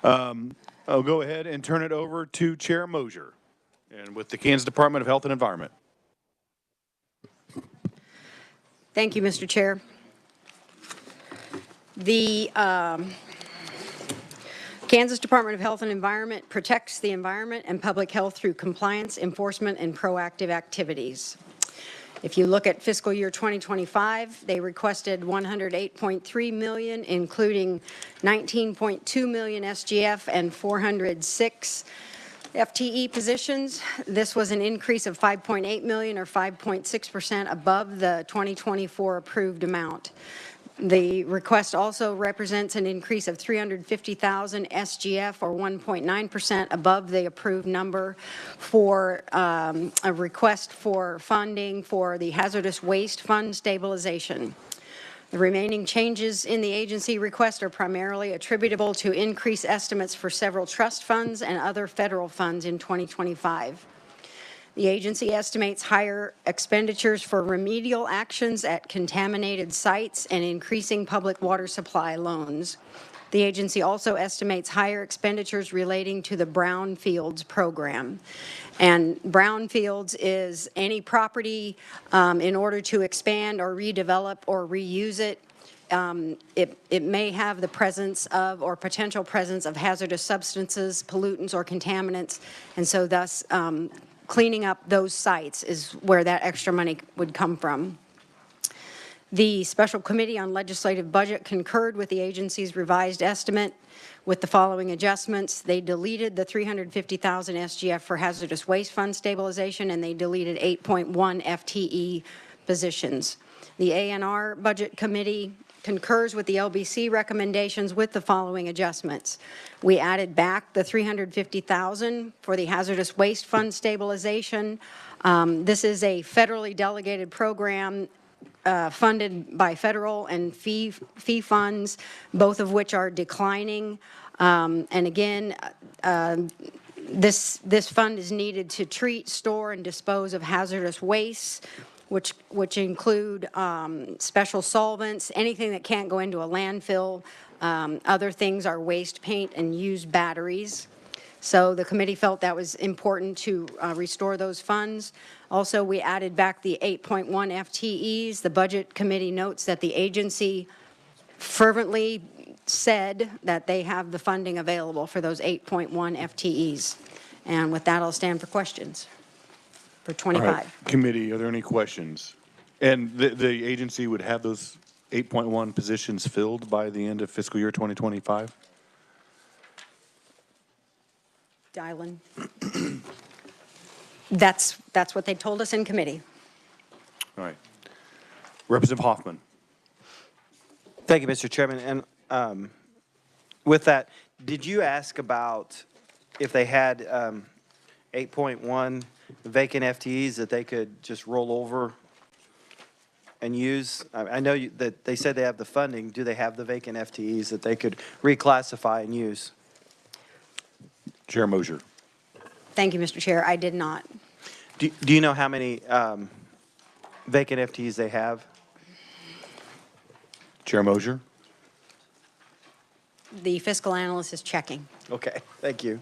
I'll go ahead and turn it over to Chair Mosier, and with the Kansas Department of Health and Environment. Thank you, Mr. Chair. The Kansas Department of Health and Environment protects the environment and public health through compliance, enforcement, and proactive activities. If you look at fiscal year 2025, they requested $108.3 million, including $19.2 million SGF and 406 FTE positions. This was an increase of $5.8 million or 5.6% above the 2024 approved amount. The request also represents an increase of $350,000 SGF or 1.9% above the approved number for a request for funding for the Hazardous Waste Fund stabilization. The remaining changes in the agency request are primarily attributable to increased estimates for several trust funds and other federal funds in 2025. The agency estimates higher expenditures for remedial actions at contaminated sites and increasing public water supply loans. The agency also estimates higher expenditures relating to the Brownfields program. And Brownfields is any property in order to expand or redevelop or reuse it. It may have the presence of or potential presence of hazardous substances, pollutants, or contaminants, and so thus cleaning up those sites is where that extra money would come from. The Special Committee on Legislative Budget concurred with the agency's revised estimate with the following adjustments. They deleted the $350,000 SGF for Hazardous Waste Fund stabilization, and they deleted 8.1 FTE positions. The A&R Budget Committee concurs with the LBC recommendations with the following adjustments. We added back the $350,000 for the Hazardous Waste Fund stabilization. This is a federally delegated program funded by federal and fee funds, both of which are declining. And again, this fund is needed to treat, store, and dispose of hazardous waste, which include special solvents, anything that can't go into a landfill. Other things are waste paint and used batteries. So the committee felt that was important to restore those funds. Also, we added back the 8.1 FTEs. The Budget Committee notes that the agency fervently said that they have the funding available for those 8.1 FTEs. And with that, I'll stand for questions for 25. All right. Committee, are there any questions? And the agency would have those 8.1 positions filled by the end of fiscal year 2025? Dylan. That's what they told us in committee. All right. Representative Hoffman. Thank you, Mr. Chairman. And with that, did you ask about if they had 8.1 vacant FTEs that they could just roll over and use? I know that they said they have the funding. Do they have the vacant FTEs that they could reclassify and use? Chair Mosier. Thank you, Mr. Chair. I did not. Do you know how many vacant FTEs they have? Chair Mosier. The fiscal analyst is checking. Okay, thank you.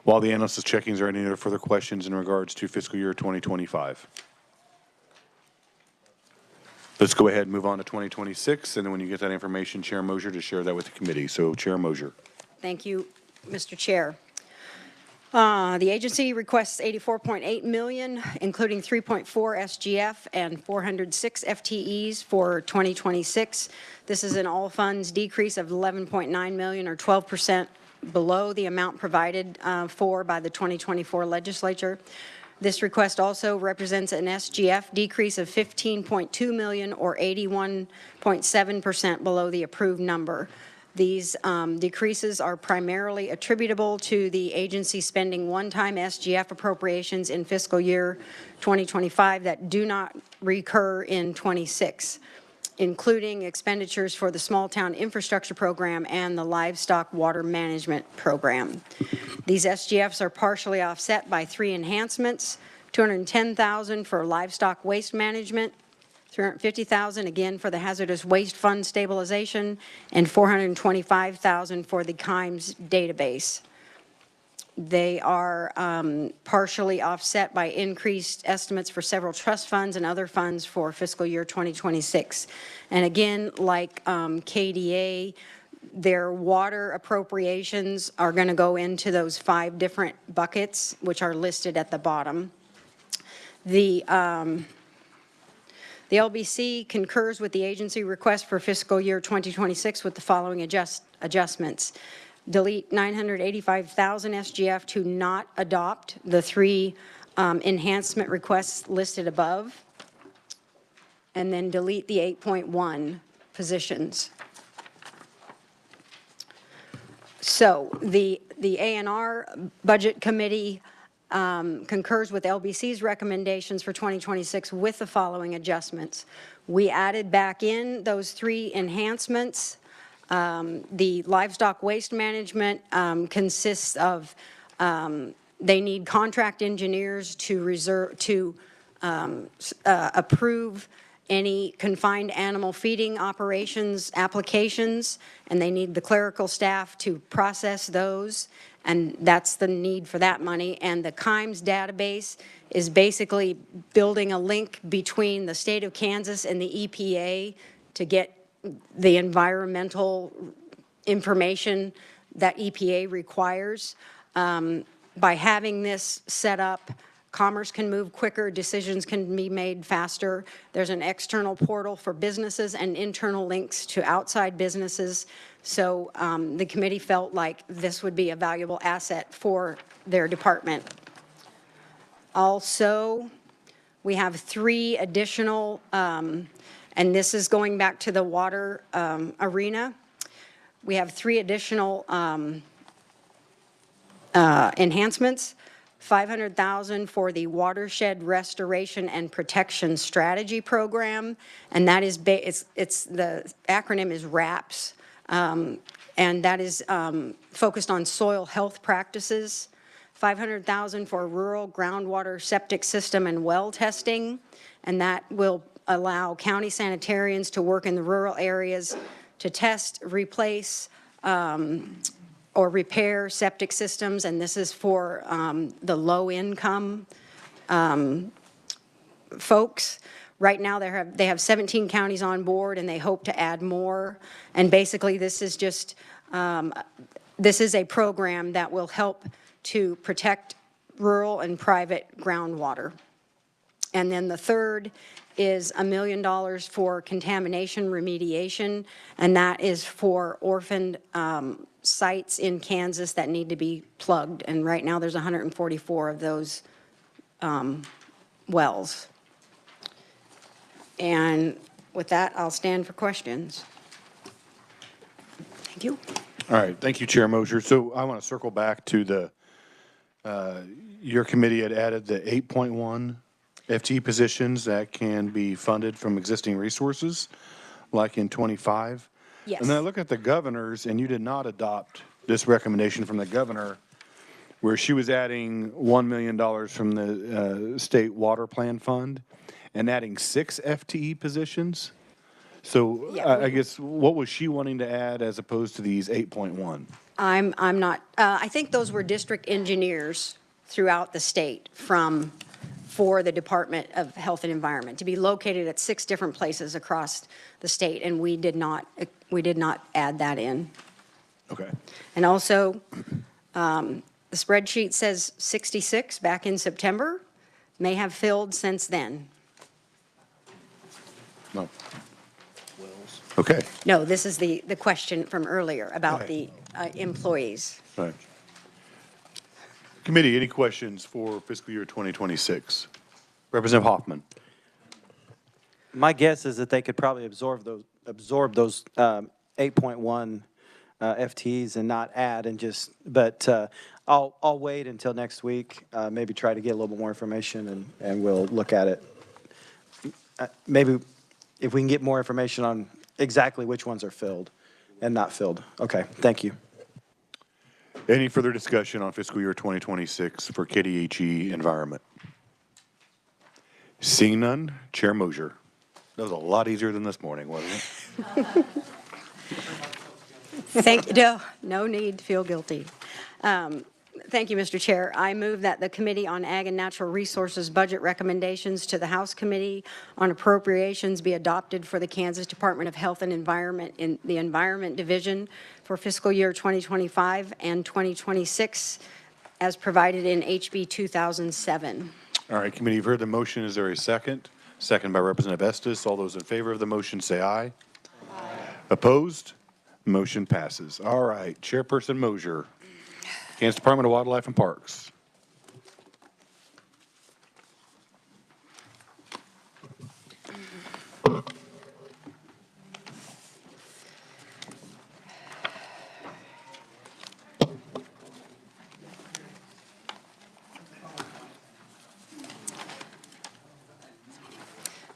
While the analyst is checking, is there any other further questions in regards to fiscal year 2025? Let's go ahead and move on to 2026, and then when you get that information, Chair Mosier, to share that with the committee. So, Chair Mosier. Thank you, Mr. Chair. The agency requests $84.8 million, including 3.4 SGF and 406 FTEs for 2026. This is an all funds decrease of $11.9 million or 12% below the amount provided for by the 2024 legislature. This request also represents an SGF decrease of $15.2 million or 81.7% below the approved number. These decreases are primarily attributable to the agency spending one-time SGF appropriations in fiscal year 2025 that do not recur in 26, including expenditures for the Small Town Infrastructure Program and the Livestock Water Management Program. These SGFs are partially offset by three enhancements: $210,000 for livestock waste management, $350,000 again for the hazardous waste fund stabilization, and $425,000 for the KIMES database. They are partially offset by increased estimates for several trust funds and other funds for fiscal year 2026. And again, like KDA, their water appropriations are going to go into those 5 different buckets, which are listed at the bottom. The LBC concurs with the agency request for fiscal year 2026 with the following adjustments. Delete 985,000 SGF to not adopt the 3 enhancement requests listed above, and then delete the 8.1 positions. So the A&R Budget Committee concurs with LBC's recommendations for 2026 with the following adjustments. We added back in those 3 enhancements. The livestock waste management consists of, they need contract engineers to approve any confined animal feeding operations applications, and they need the clerical staff to process those, and that's the need for that money. And the KIMES database is basically building a link between the state of Kansas and the EPA to get the environmental information that EPA requires. By having this set up, commerce can move quicker, decisions can be made faster. There's an external portal for businesses and internal links to outside businesses. So the committee felt like this would be a valuable asset for their department. Also, we have 3 additional, and this is going back to the water arena. We have 3 additional enhancements. $500,000 for the Watershed Restoration and Protection Strategy Program, and that is it's the acronym is RAPS, and that is focused on soil health practices. $500,000 for rural groundwater septic system and well testing, and that will allow county sanitarians to work in the rural areas to test, replace, or repair septic systems, and this is for the low-income folks. Right now, they have 17 counties on board, and they hope to add more. And basically, this is just this is a program that will help to protect rural and private groundwater. And then the third is $1 million for contamination remediation, and that is for orphaned sites in Kansas that need to be plugged. And right now there's 144 of those wells. And with that, I'll stand for questions. Thank you. All right, thank you, Chair Mosier. So I want to circle back to the, your committee had added the 8.1 FTE positions that can be funded from existing resources, like in 25. Yes. And then I look at the governor's, and you did not adopt this recommendation from the governor, where she was adding $1 million from the state water plan fund and adding 6 FTE positions. So Yeah. I guess what was she wanting to add as opposed to these 8.1? I'm not, I think those were district engineers throughout the state for the Department of Health and Environment to be located at 6 different places across the state, and we did not add that in. Okay. And also, the spreadsheet says 66 back in September, may have filled since then. No. Okay. No, this is the question from earlier about the employees. All right. Committee, any questions for fiscal year 2026? Representative Hoffman. My guess is that they could probably absorb those 8.1 FTEs and not add and just, but I'll wait until next week, maybe try to get a little bit more information and we'll look at it. Maybe if we can get more information on exactly which ones are filled and not filled. Okay, thank you. Any further discussion on fiscal year 2026 for KDHE Environment? Seeing none, Chair Mosier. That was a lot easier than this morning, wasn't it? Thank you. No need to feel guilty. Thank you, Mr. Chair. I move that the Committee on Ag and Natural Resources budget recommendations to the House Committee on Appropriations be adopted for the Kansas Department of Health and Environment in the Environment Division for fiscal year 2025 and 2026 as provided in HB 2007. All right, committee, you've heard the motion. Is there a second? Second by Representative Estes. All those in favor of the motion say aye. Aye. Opposed? Motion passes. All right, Chairperson Mosier, Kansas Department of Wildlife and Parks.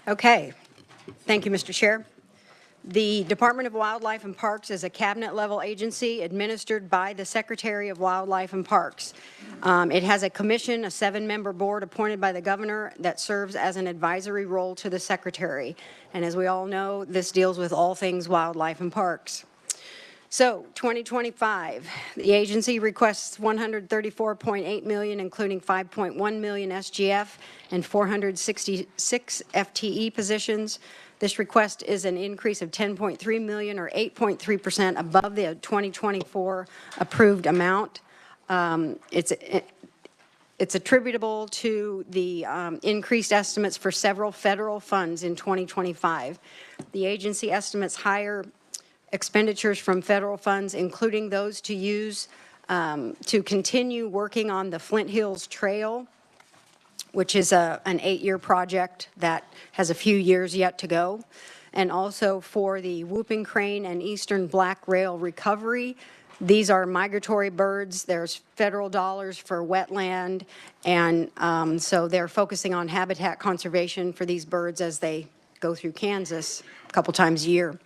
Okay. Thank you, Mr. Chair. The Department of Wildlife and Parks is a cabinet-level agency administered by the Secretary of Wildlife and Parks. It has a commission, a 7-member board appointed by the governor that serves as an advisory role to the Secretary. And as we all know, this deals with all things wildlife and parks. So 2025, the agency requests $134.8 million, including $5.1 million SGF and 466 FTE positions. This request is an increase of $10.3 million or 8.3% above the 2024 approved amount. It's attributable to the increased estimates for several federal funds in 2025. The agency estimates higher expenditures from federal funds, including those to use to continue working on the Flint Hills Trail, which is an 8-year project that has a few years yet to go, and also for the Whooping Crane and Eastern Black Rail recovery. These are migratory birds. There's federal dollars for wetland, and so they're focusing on habitat conservation for these birds as they go through Kansas a couple times a year,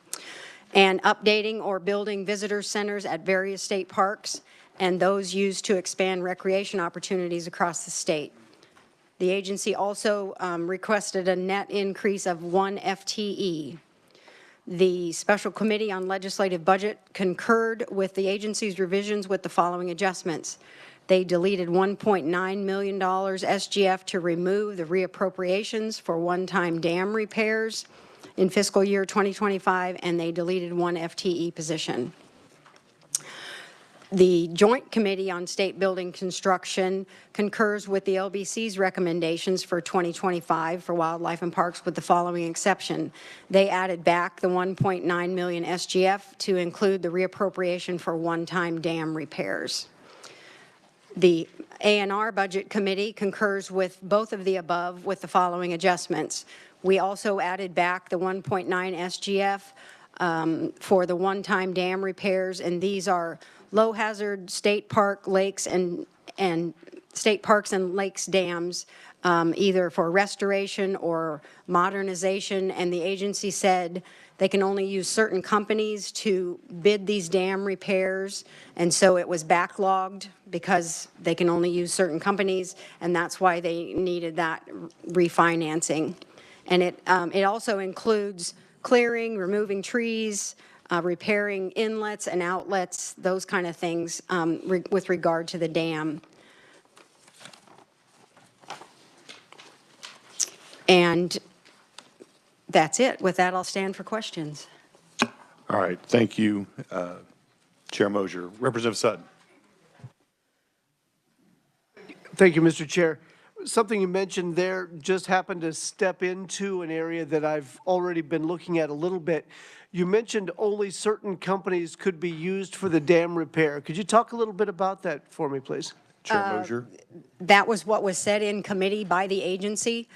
and updating or building visitor centers at various state parks, and those used to expand recreation opportunities across the state. The agency also requested a net increase of 1 FTE. The Special Committee on Legislative Budget concurred with the agency's revisions with the following adjustments. They deleted $1.9 million SGF to remove the reappropriations for one-time dam repairs in fiscal year 2025, and they deleted 1 FTE position. The Joint Committee on State Building Construction concurs with the LBC's recommendations for 2025 for wildlife and parks with the following exception. They added back the $1.9 million SGF to include the reappropriation for one-time dam repairs. The A&R Budget Committee concurs with both of the above with the following adjustments. We also added back the 1.9 SGF for the one-time dam repairs, and these are low-hazard state park lakes and state parks and lakes dams, either for restoration or modernization, and the agency said they can only use certain companies to bid these dam repairs, and so it was backlogged because they can only use certain companies, and that's why they needed that refinancing. And it also includes clearing, removing trees, repairing inlets and outlets, those kind of things with regard to the dam. And that's it. With that, I'll stand for questions. All right, thank you, Chair Mosier. Representative Sutton. Thank you, Mr. Chair. Something you mentioned there just happened to step into an area that I've already been looking at a little bit. You mentioned only certain companies could be used for the dam repair. Could you talk a little bit about that for me, please? Chair Mosier. That was what was said in committee by the agency.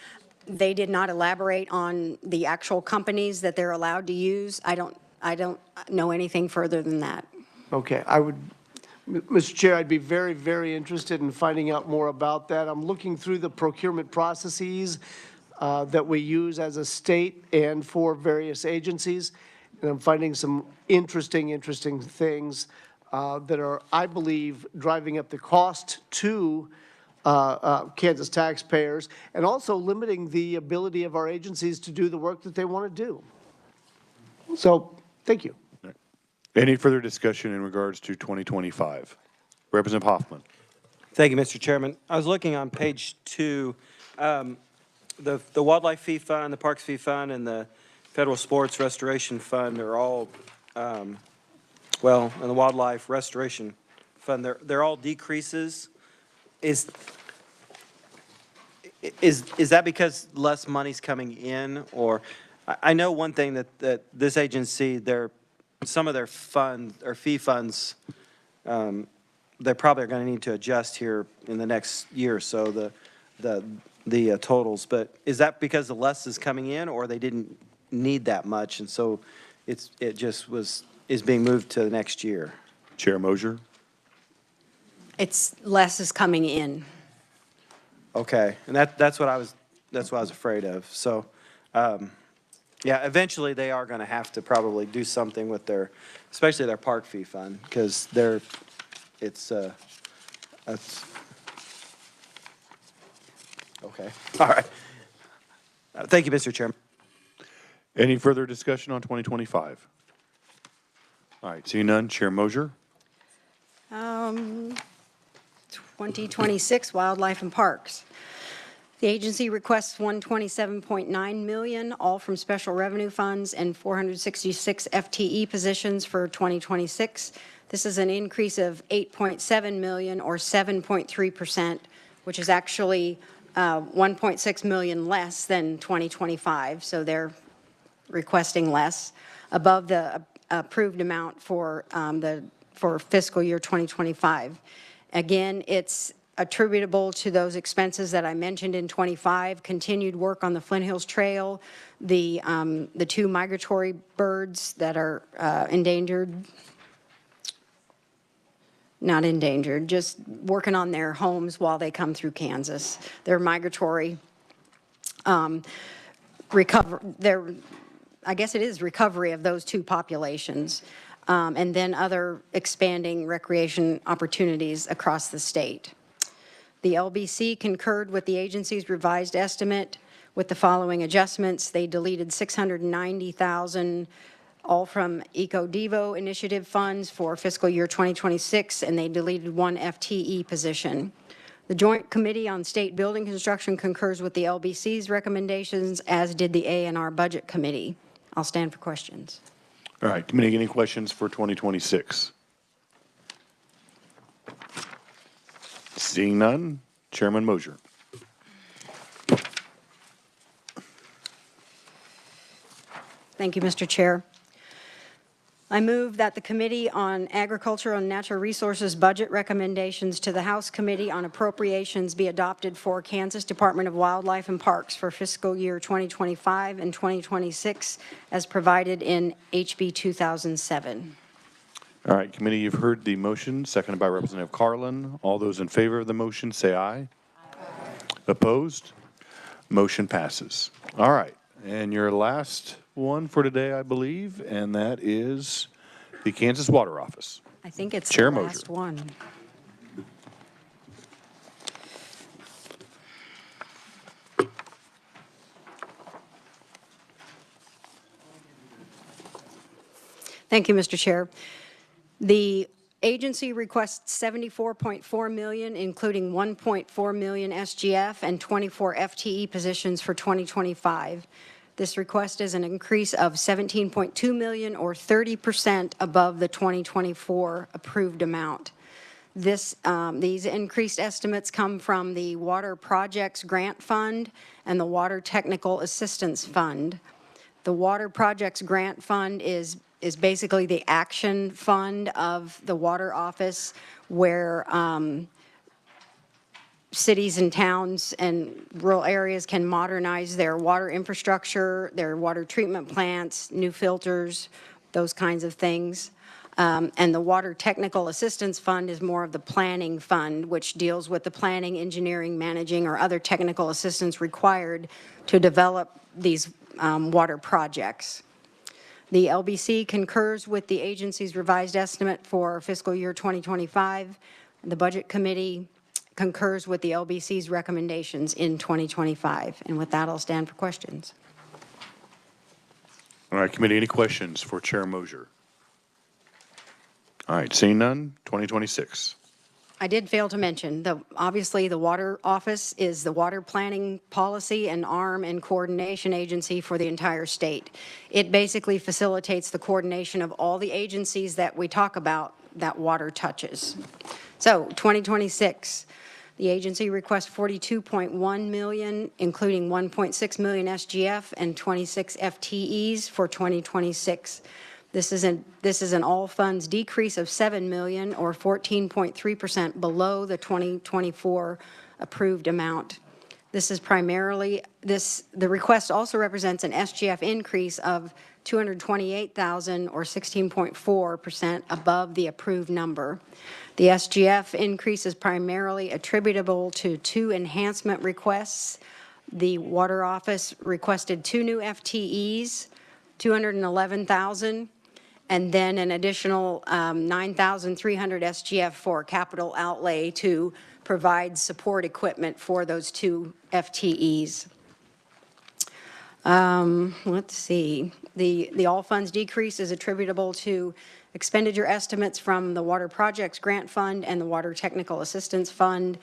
They did not elaborate on the actual companies that they're allowed to use. I don't know anything further than that. Okay, Mr. Chair, I'd be very, very interested in finding out more about that. I'm looking through the procurement processes that we use as a state and for various agencies, and I'm finding some interesting things that are, I believe, driving up the cost to Kansas taxpayers, and also limiting the ability of our agencies to do the work that they want to do. So, thank you. Any further discussion in regards to 2025? Representative Hoffman. Thank you, Mr. Chairman. I was looking on page 2, the Wildlife Fee Fund, the Parks Fee Fund, and the Federal Sports Restoration Fund are all, and the Wildlife Restoration Fund, they're all decreases. Is that because less money's coming in? Or, I know one thing that this agency, some of their fund, or fee funds, they probably are going to need to adjust here in the next year or so, the totals. But is that because the less is coming in, or they didn't need that much, and so is being moved to the next year? Chair Mosier. It's less is coming in. Okay, and that's what I was afraid of. So, yeah, eventually they are going to have to probably do something with especially their park fee fund, because it's okay. All right. Thank you, Mr. Chairman. Any further discussion on 2025? All right, seeing none, Chair Mosier. 2026 Wildlife and Parks. The agency requests $127.9 million, all from special revenue funds, and 466 FTE positions for 2026. This is an increase of $8.7 million, or 7.3%, which is actually 1.6 million less than 2025. So they're requesting less, above the approved amount for fiscal year 2025. Again, it's attributable to those expenses that I mentioned in 25, continued work on the Flint Hills Trail, the 2 migratory birds that are endangered, not endangered, just working on their homes while they come through Kansas. They're migratory. I guess it is recovery of those 2 populations. And then other expanding recreation opportunities across the state. The LBC concurred with the agency's revised estimate with the following adjustments. They deleted $690,000, all from EcoDevo initiative funds for fiscal year 2026, and they deleted 1 FTE position. The Joint Committee on State Building Construction concurs with the LBC's recommendations, as did the A&R Budget Committee. I'll stand for questions. All right, committee, any questions for 2026? Seeing none, Chairman Mosier. Thank you, Mr. Chair. I move that the Committee on Agriculture and Natural Resources budget recommendations to the House Committee on Appropriations be adopted for Kansas Department of Wildlife and Parks for fiscal year 2025 and 2026 as provided in HB 2007. All right, committee, you've heard the motion, seconded by Representative Carlin. All those in favor of the motion say aye. Aye. Opposed? Motion passes. All right, and your last one for today, I believe, and that is the Kansas Water Office. I think it's Chair the last Mosier. one. Thank you, Mr. Chair. The agency requests $74.4 million, including $1.4 million SGF and 24 FTE positions for 2025. This request is an increase of $17.2 million, or 30% above the 2024 approved amount. These increased estimates come from the Water Projects Grant Fund and the Water Technical Assistance Fund. The Water Projects Grant Fund is basically the action fund of the Water Office, where cities and towns and rural areas can modernize their water infrastructure, their water treatment plants, new filters, those kinds of things. And the Water Technical Assistance Fund is more of the planning fund, which deals with the planning, engineering, managing, or other technical assistance required to develop these water projects. The LBC concurs with the agency's revised estimate for fiscal year 2025. The Budget Committee concurs with the LBC's recommendations in 2025. And with that, I'll stand for questions. All right, committee, any questions for Chair Mosier? All right, seeing none, 2026. I did fail to mention, obviously, the Water Office is the water planning policy and arm and coordination agency for the entire state. It basically facilitates the coordination of all the agencies that we talk about that water touches. So 2026, the agency requests $42.1 million, including $1.6 million SGF and 26 FTEs for 2026. This is an all funds decrease of $7 million, or 14.3% below the 2024 approved amount. This is primarily the request also represents an SGF increase of $228,000, or 16.4% above the approved number. The SGF increase is primarily attributable to 2 enhancement requests. The Water Office requested 2 new FTEs, $211,000, and then an additional $9,300 SGF for capital outlay to provide support equipment for those 2 FTEs. Let's see. The all funds decrease is attributable to expenditure estimates from the Water Projects Grant Fund and the Water Technical Assistance Fund.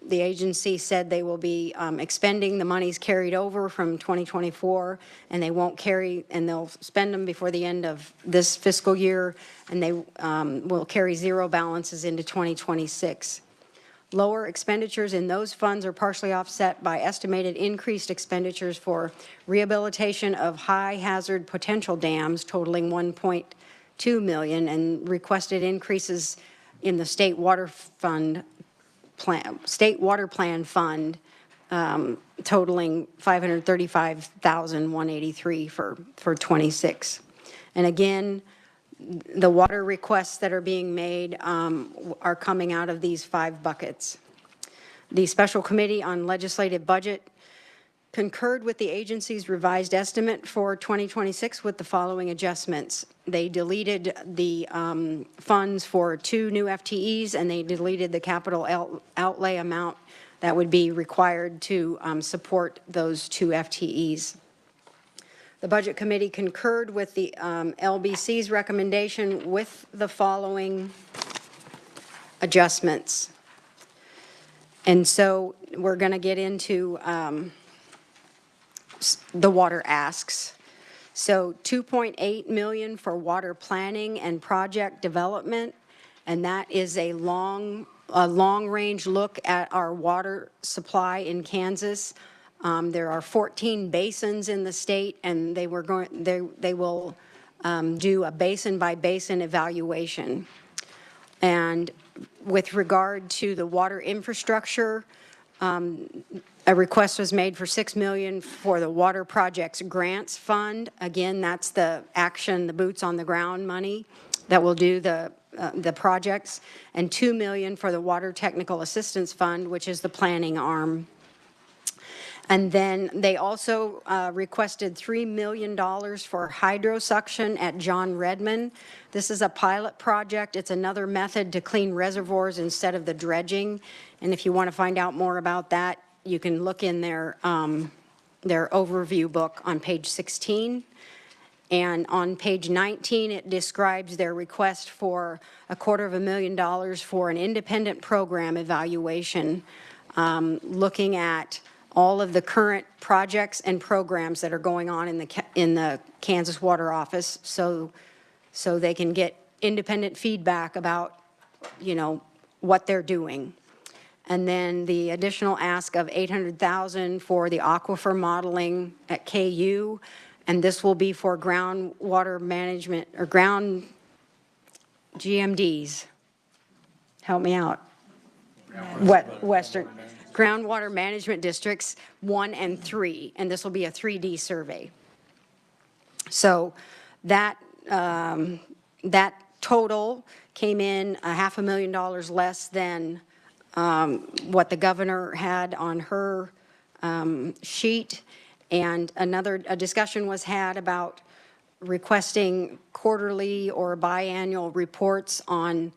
The agency said they will be expending the monies carried over from 2024, and they won't carry, and they'll spend them before the end of this fiscal year, and they will carry 0 balances into 2026. Lower expenditures in those funds are partially offset by estimated increased expenditures for rehabilitation of high hazard potential dams totaling $1.2 million, and requested increases in the state water plan fund totaling $535,183 for 26. And again, the water requests that are being made are coming out of these 5 buckets. The Special Committee on Legislative Budget concurred with the agency's revised estimate for 2026 with the following adjustments. They deleted the funds for 2 new FTEs, and they deleted the capital outlay amount that would be required to support those 2 FTEs. The Budget Committee concurred with the LBC's recommendation with the following adjustments. And so we're going to get into the water asks. So $2.8 million for water planning and project development, and that is a long-range look at our water supply in Kansas. There are 14 basins in the state, and they will do a basin-by-basin evaluation. And with regard to the water infrastructure, a request was made for $6 million for the Water Projects Grants Fund. Again, that's the boots on the ground money that will do the projects, and $2 million for the Water Technical Assistance Fund, which is the planning arm. And then they also requested $3 million for hydrosuction at John Redmond. This is a pilot project. It's another method to clean reservoirs instead of the dredging. And if you want to find out more about that, you can look in their overview book on page 16. And on page 19, it describes their request for $250,000 for an independent program evaluation, looking at all of the current projects and programs that are going on in the Kansas Water Office, so they can get independent feedback about, what they're doing. And then the additional ask of $800,000 for the aquifer modeling at KU, and this will be for groundwater management or ground GMDs. Help me out. Western groundwater management districts 1 and 3, and this will be a 3D survey. So that total came in $500,000 less than what the governor had on her sheet. And a discussion was had about requesting quarterly or biannual reports on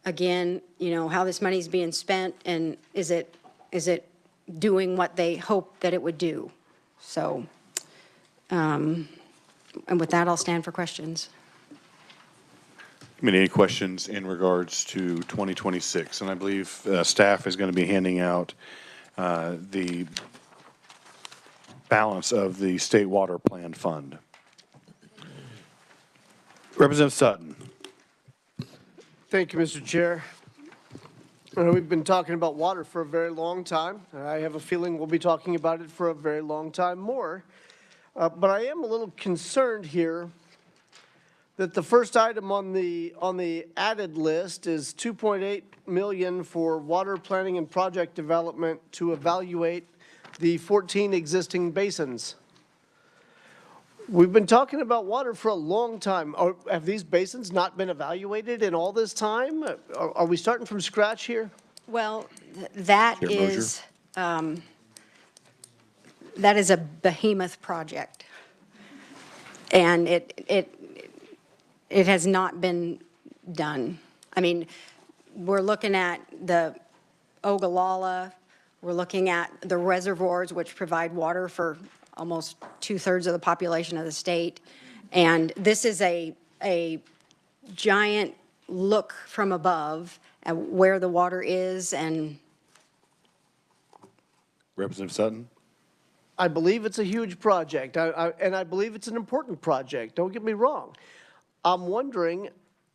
again, how this money's being spent, and is it doing what they hope that it would do? So, and with that, I'll stand for questions. Any questions in regards to 2026? And I believe staff is going to be handing out the balance of the State Water Plan Fund. Representative Sutton. Thank you, Mr. Chair. We've been talking about water for a very long time. I have a feeling we'll be talking about it for a very long time more. But I am a little concerned here that the first item on the added list is 2.8 million for water planning and project development to evaluate the 14 existing basins. We've been talking about water for a long time. Have these basins not been evaluated in all this time? Are we starting from scratch here? Well, that Chair is a behemoth project. And it has not been done. I mean, we're looking at the Ogallala, we're looking at the reservoirs, which provide water for almost 2/3 of the population of the state. And this is a giant look from above at where the water is. And Representative Sutton. I believe it's a huge project, and I believe it's an important project. Don't get me wrong. I'm wondering,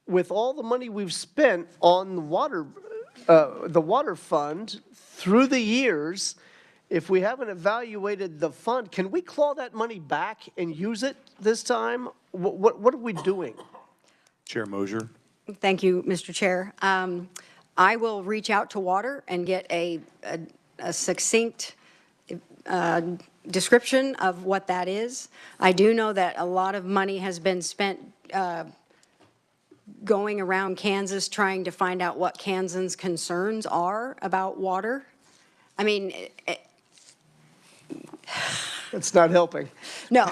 with all the money we've spent on the water fund through the years, if we haven't evaluated the fund, can we claw that money back and use it this time? What are we doing? Chair Mosier. thank you, Mr. Chair. I will reach out to Water and get a succinct description of what that is. I do know that a lot of money has been spent going around Kansas trying to find out what Kansans' concerns are about water. I mean, It's not helping. no.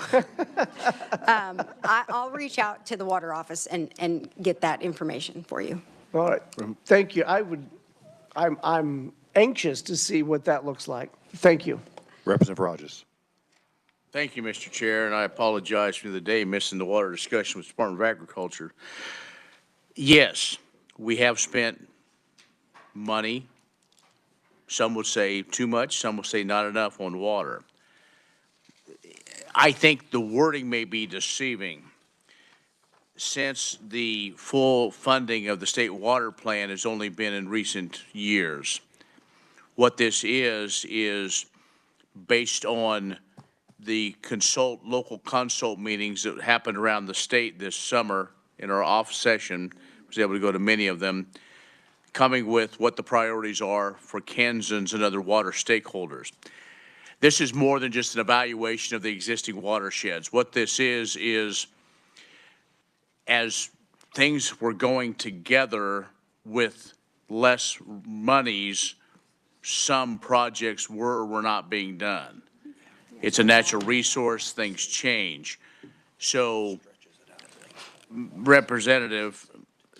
I'll reach out to the water office and get that information for you. All right, thank you. I'm anxious to see what that looks like. Thank you. Representative Rogers. Thank you, Mr. Chair, and I apologize for the day missing the water discussion with the Department of Agriculture. Yes, we have spent money. Some would say too much, some would say not enough on water. I think the wording may be deceiving. Since the full funding of the state water plan has only been in recent years, what this is based on the local consult meetings that happened around the state this summer in our off session. I was able to go to many of them, coming with what the priorities are for Kansans and other water stakeholders. This is more than just an evaluation of the existing watersheds. What this is as things were going together with less monies, some projects were or were not being done. It's a natural resource, things change. So, Representative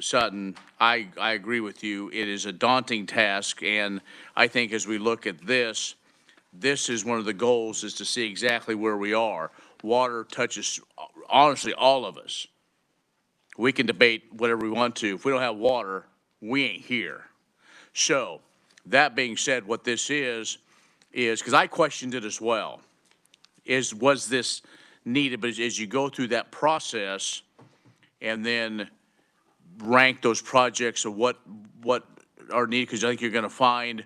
Sutton, I agree with you. It is a daunting task, and I think as we look at this is one of the goals, is to see exactly where we are. Water touches, honestly, all of us. We can debate whatever we want to. If we don't have water, we ain't here. So, that being said, what this is because I questioned it as well, was this needed? But as you go through that process and then rank those projects of what are needed, because I think you're going to find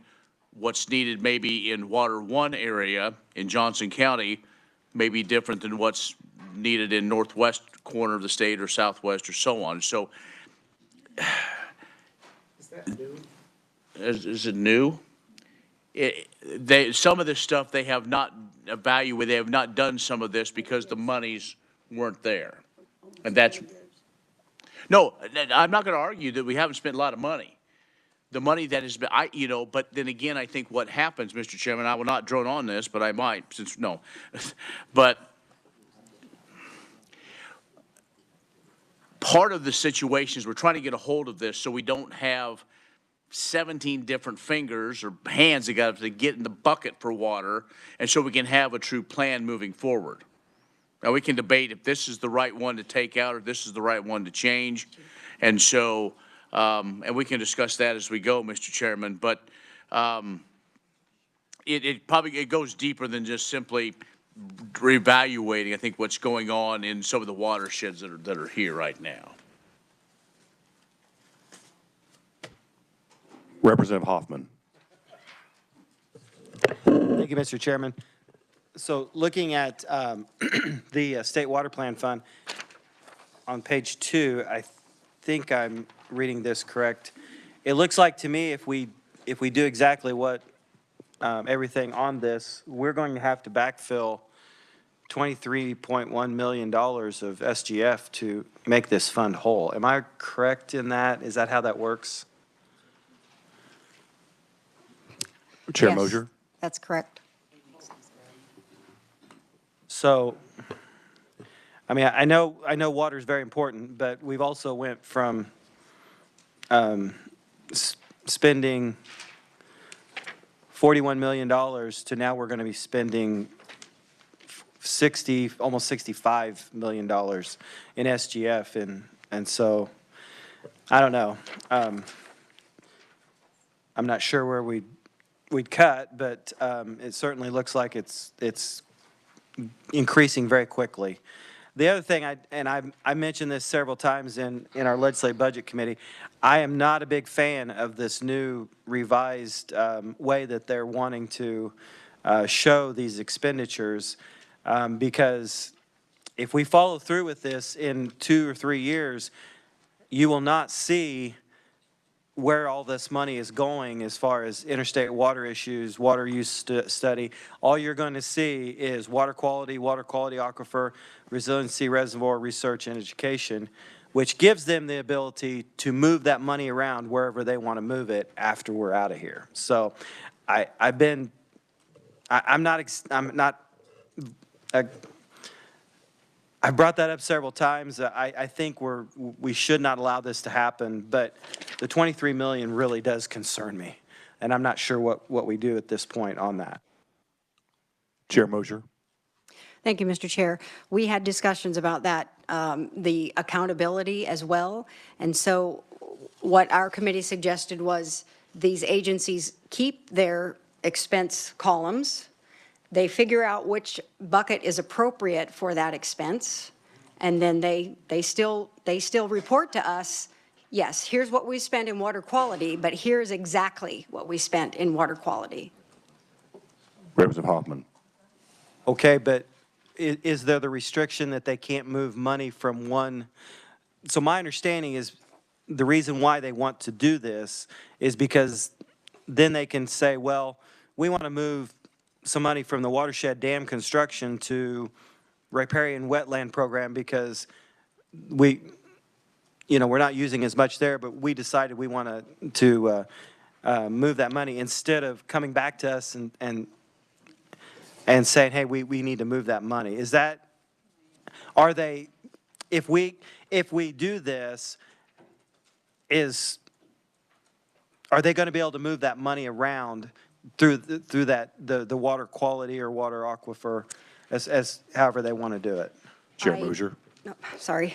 what's needed maybe in Water 1 area in Johnson County may be different than what's needed in northwest corner of the state or southwest or so on. So Is that new? Is it new? Some of this stuff they have not evaluated. They have not done some of this because the monies weren't there. And that's, no, I'm not going to argue that we haven't spent a lot of money. The money that has been, but then again, I think what happens, Mr. Chairman, I will not drone on this, but I might, but part of the situation is we're trying to get a hold of this so we don't have 17 different fingers or hands that got to get in the bucket for water, and so we can have a true plan moving forward. Now, we can debate if this is the right one to take out or this is the right one to change. And so, and we can discuss that as we go, Mr. Chairman, but it goes deeper than just simply reevaluating, I think, what's going on in some of the watersheds that are here right now. Representative Hoffman. Thank you, Mr. Chairman. So looking at the State Water Plan Fund, on page 2, I think I'm reading this correct. It looks like to me if we do exactly what everything on this, we're going to have to backfill $23.1 million of SGF to make this fund whole. Am I correct in that? Is that how that works? Chair Yes, Mosier. that's correct. So, I mean, I know water is very important, but we've also went from spending $41 million to now we're going to be spending almost $65 million in SGF, and so I don't know. I'm not sure where we'd cut, but it certainly looks like it's increasing very quickly. The other thing, I mentioned this several times in our legislative budget committee, I am not a big fan of this new revised way that they're wanting to show these expenditures, because if we follow through with this in 2 or 3 years, you will not see where all this money is going as far as interstate water issues, water use study. All you're going to see is water quality aquifer, resiliency reservoir research and education, which gives them the ability to move that money around wherever they want to move it after we're out of here. So I've brought that up several times. I think we should not allow this to happen, but the $23 million really does concern me, and I'm not sure what we do at this point on that. Chair Mosier. Thank you, Mr. Chair. We had discussions about that, the accountability as well. And so what our committee suggested was these agencies keep their expense columns. They figure out which bucket is appropriate for that expense. And then they still report to us, yes, here's what we spent in water quality, but here's exactly what we spent in water quality. Representative Hoffman. Okay, but is there the restriction that they can't move money from one? So my understanding is the reason why they want to do this is because then they can say, well, we want to move some money from the watershed dam construction to riparian wetland program because we're not using as much there, but we decided we want to move that money instead of coming back to us and saying, hey, we need to move that money. Are they, if we do this, are they going to be able to move that money around through the water quality or water aquifer as however they want to do it? Chair Mosier. Sorry.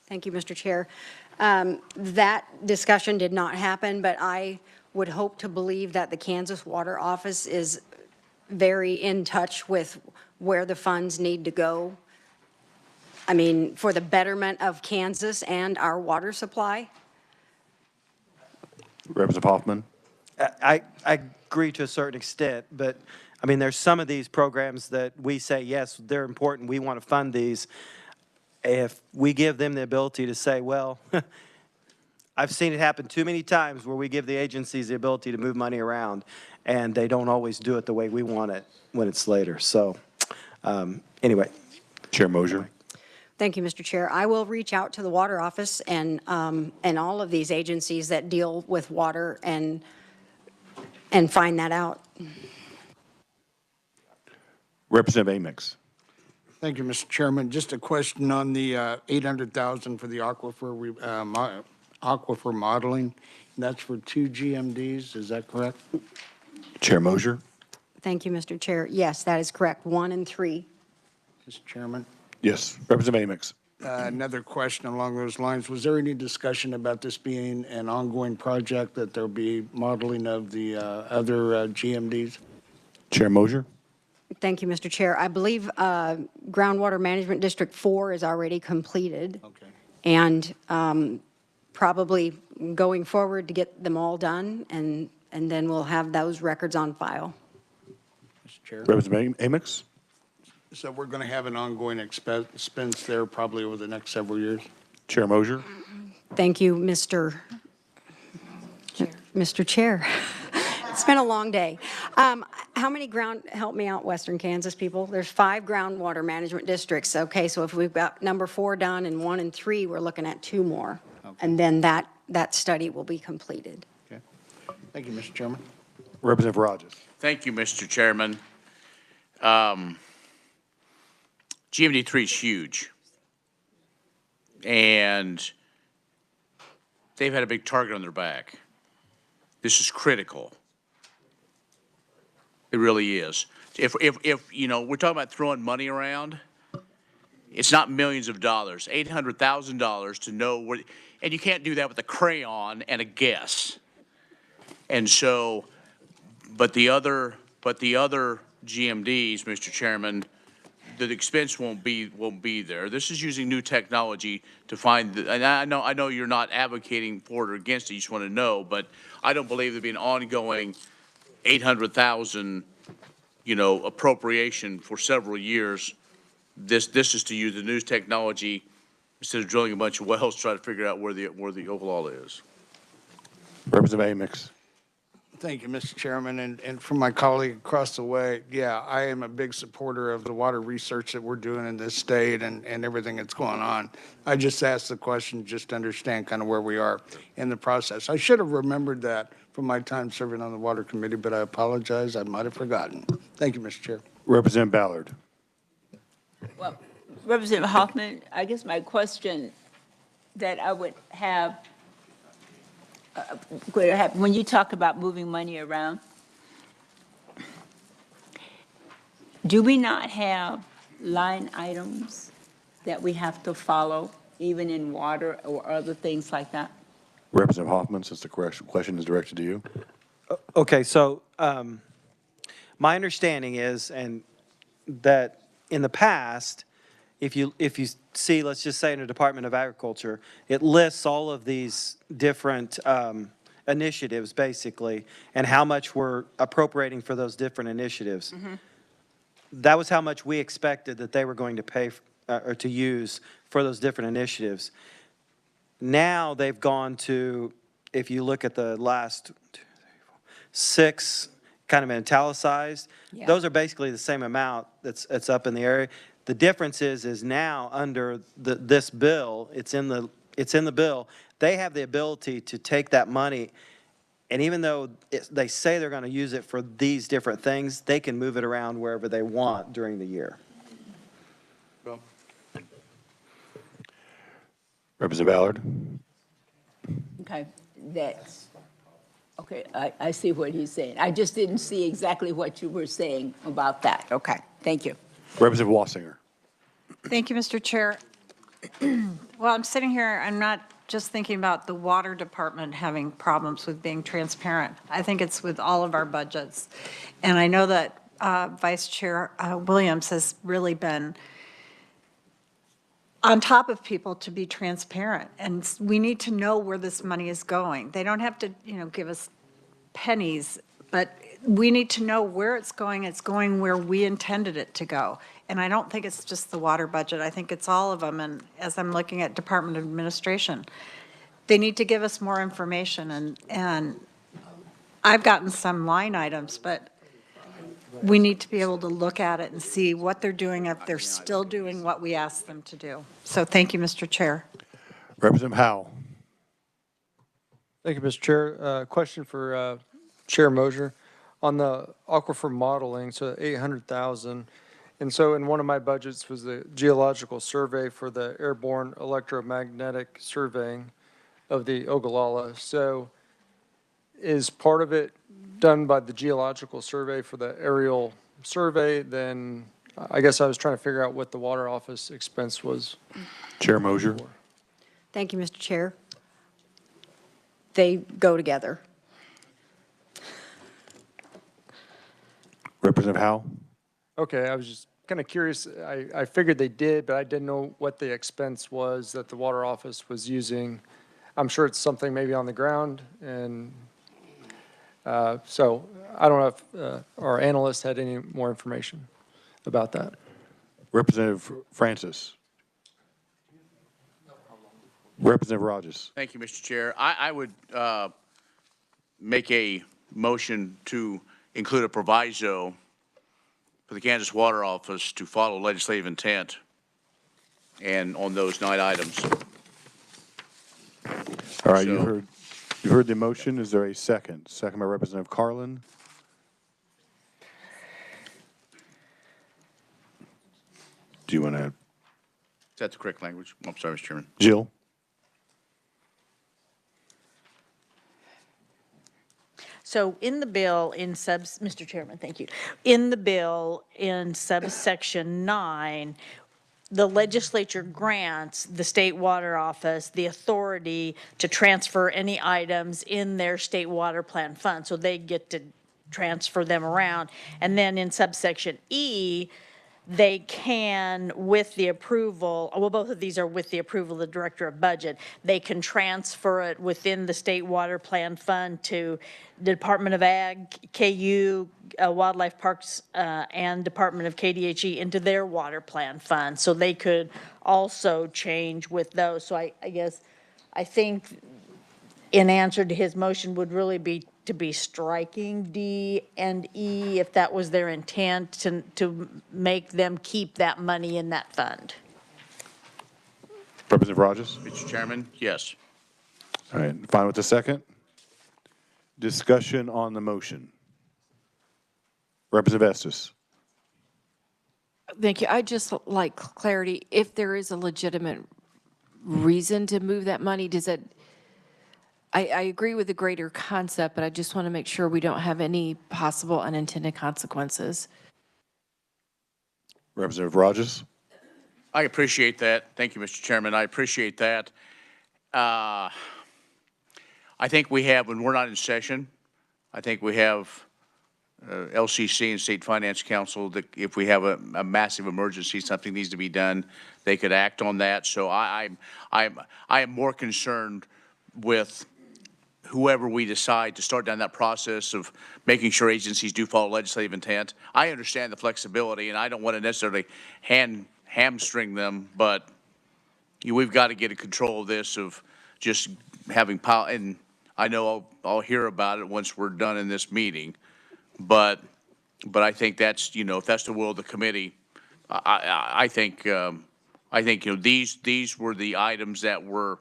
Thank you, Mr. Chair. That discussion did not happen, but I would hope to believe that the Kansas Water Office is very in touch with where the funds need to go. I mean, for the betterment of Kansas and our water supply. Representative Hoffman. I agree to a certain extent, but I mean, there's some of these programs that we say, yes, they're important, we want to fund these. If we give them the ability to say, well, I've seen it happen too many times where we give the agencies the ability to move money around, and they don't always do it the way we want it when it's later. So anyway. Chair Mosier. Thank you, Mr. Chair. I will reach out to the Water Office and all of these agencies that deal with water and find that out. Representative Amix. Thank you, Mr. Chairman. Just a question on the 800,000 for the aquifer modeling. That's for 2 GMDs, is that correct? Chair Mosier? Thank you, Mr. Chair. Yes, that is correct, 1 and 3. Mr. Chairman, Yes. Representative Amix? another question along those lines. Was there any discussion about this being an ongoing project, that there'll be modeling of the other GMDs? Chair Mosier? Thank you, Mr. Chair. I believe Groundwater Management District 4 is already completed. Okay. And probably going forward to get them all done, and then we'll have those records on file. Mr. Chair. Representative Amix? So we're going to have an ongoing expense there probably over the next several years? Chair Mosier? Thank you, Mr. Chair. It's been a long day. How many help me out, Western Kansas people? There's 5 groundwater management districts. Okay, so if we've got number 4 done and 1 and 3, we're looking at 2 more. Okay. And then that study will be completed. Okay. Thank you, Mr. Chairman. Representative Rogers? Thank you, Mr. Chairman. GMD3 is huge. And they've had a big target on their back. This is critical. It really is. If you know, we're talking about throwing money around, it's not millions of dollars, $800,000 to know what, and you can't do that with a crayon and a guess. And so, but the other GMDs, Mr. Chairman, the expense won't be there. This is using new technology to find, and I know you're not advocating for it or against it, you just want to know, but I don't believe there'd be an ongoing 800,000, you know, appropriation for several years. This is to use the new technology instead of drilling a bunch of wells, try to figure out where the overall is. Representative Amix? Thank you, Mr. Chairman, and from my colleague across the way, yeah, I am a big supporter of the water research that we're doing in this state and everything that's going on. I just asked the question just to understand kind of where we are in the process. I should have remembered that from my time serving on the Water Committee, but I apologize, I might have forgotten. Thank you, Mr. Chair. Representative Ballard? Well, Representative Hoffman, I guess my question that I would have, when you talk about moving money around, do we not have line items that we have to follow, even in water or other things like that? Representative Hoffman, since the question is directed to you. Okay, so my understanding is, and that in the past, if you see, let's just say in the Department of Agriculture, it lists all of these different initiatives, basically, and how much we're appropriating for those different initiatives. Mm-hmm. That was how much we expected that they were going to pay or to use for those different initiatives. Now they've gone to, if you look at the last 6 kind of italicized, Yeah. those are basically the same amount that's up in the area. The difference is now under this bill, it's in the bill, they have the ability to take that money, and even though they say they're going to use it for these different things, they can move it around wherever they want during the year. Representative Ballard? Okay, okay, I see what he's saying. I just didn't see exactly what you were saying about that. Okay, thank you. Representative Wassinger? Thank you, Mr. Chair. Well, I'm sitting here, I'm not just thinking about the water department having problems with being transparent. I think it's with all of our budgets. And I know that Vice Chair Williams has really been on top of people to be transparent. And we need to know where this money is going. They don't have to, give us pennies, but we need to know where it's going. It's going where we intended it to go. And I don't think it's just the water budget. I think it's all of them. And as I'm looking at Department of Administration, they need to give us more information. And I've gotten some line items, but we need to be able to look at it and see what they're doing, if they're still doing what we asked them to do. So thank you, Mr. Chair. Representative Howe? Thank you, Mr. Chair. Question for Chair Mosier. On the aquifer modeling, so 800,000, And so in one of my budgets was the geological survey for the airborne electromagnetic surveying of the Ogallala. So is part of it done by the geological survey for the aerial survey? Then I guess I was trying to figure out what the water office expense was. Chair Mosier. Thank you, Mr. Chair. They go together. Representative Howe. Okay, I was just kind of curious. I figured they did, but I didn't know what the expense was that the water office was using. I'm sure it's something maybe on the ground, and so I don't know if our analyst had any more information about that. Representative Francis. Representative Rogers. Thank you, Mr. Chair. I would make a motion to include a proviso for the Kansas Water Office to follow legislative intent and on those 9 items. All right, So- you heard the motion. Is there a second? Second by Representative Carlin. Do you want to, Is that the correct language? I'm sorry, Mr. Chairman. Jill? So in the bill, Mr. Chairman, thank you. In the bill, in subsection 9, the legislature grants the state water office the authority to transfer any items in their state water plan fund. So they get to transfer them around. And then in subsection E, they can, with the approval, well, both of these are with the approval of the Director of Budget, they can transfer it within the State Water Plan Fund to the Department of Ag, KU, Wildlife Parks, and Department of KDHE into their water plan fund. So they could also change with those. So I guess, I think in answer to his motion would really be to be striking D and E if that was their intent to make them keep that money in that fund. Representative Rogers? Mr. Chairman, yes. All right, fine with the second. Discussion on the motion. Representative Estes. Thank you. I'd just like clarity. If there is a legitimate reason to move that money, does it, I agree with the greater concept, but I just want to make sure we don't have any possible unintended consequences. Representative Rogers. I appreciate that. Thank you, Mr. Chairman. I appreciate that. I think we have, when we're not in session, I think we have LCC and State Finance Council that if we have a massive emergency, something needs to be done, they could act on that. So I am more concerned with whoever we decide to start down that process of making sure agencies do follow legislative intent. I understand the flexibility, and I don't want to necessarily hamstring them, but we've got to get in control of this of just having power. And I know I'll hear about it once we're done in this meeting, but I think that's, if that's the will of the committee, I think these were the items that were